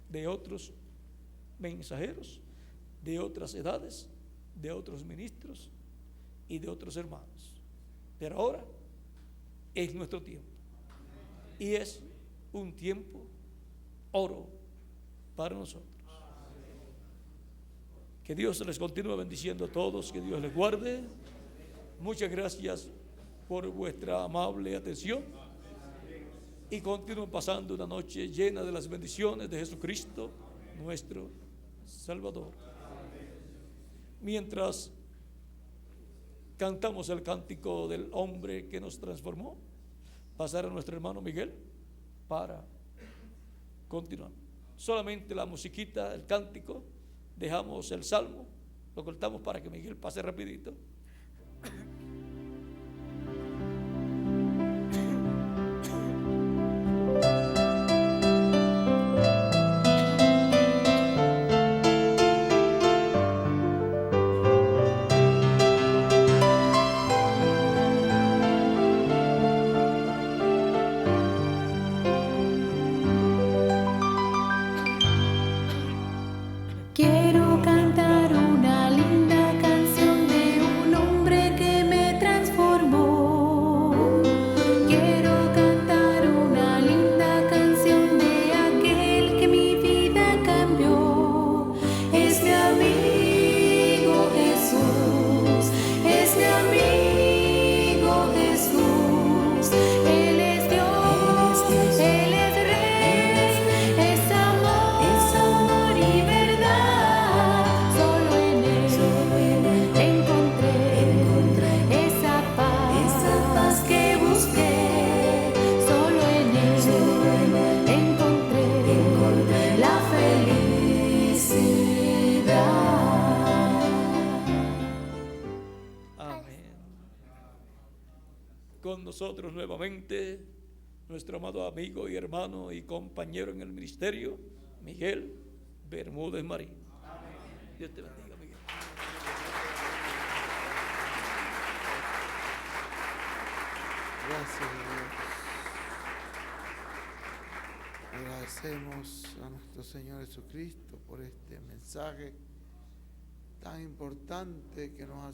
de otros mensajeros, de otras edades, de otros ministros y de otros hermanos. Pero ahora es nuestro tiempo. Y es un tiempo oro para nosotros. Que Dios les continúe bendiciendo a todos, que Dios les guarde. Muchas gracias por vuestra amable atención. Y continúen pasando una noche llena de las bendiciones de Jesucristo, nuestro Salvador. Mientras cantamos el cántico del hombre que nos transformó, pasar a nuestro hermano Miguel para continuar. Solamente la musiquita, el cántico, dejamos el salmo, lo cortamos para que Miguel pase rapidito. Quiero cantar una linda canción de un hombre que me transformó. Quiero cantar una linda canción de aquel que mi vida cambió. Es mi amigo Jesús, es mi amigo Jesús. Él es Dios, Él es Rey, es amor y verdad. Solo en Él encontré esa paz que busqué. Solo en Él encontré la felicidad. Amén. Con nosotros nuevamente nuestro amado amigo y hermano y compañero en el ministerio, Miguel Bermúdez Marín. Dios te bendiga, Miguel. Gracias, Dios. Agradecemos a nuestro Señor Jesucristo por este mensaje tan importante que nos ha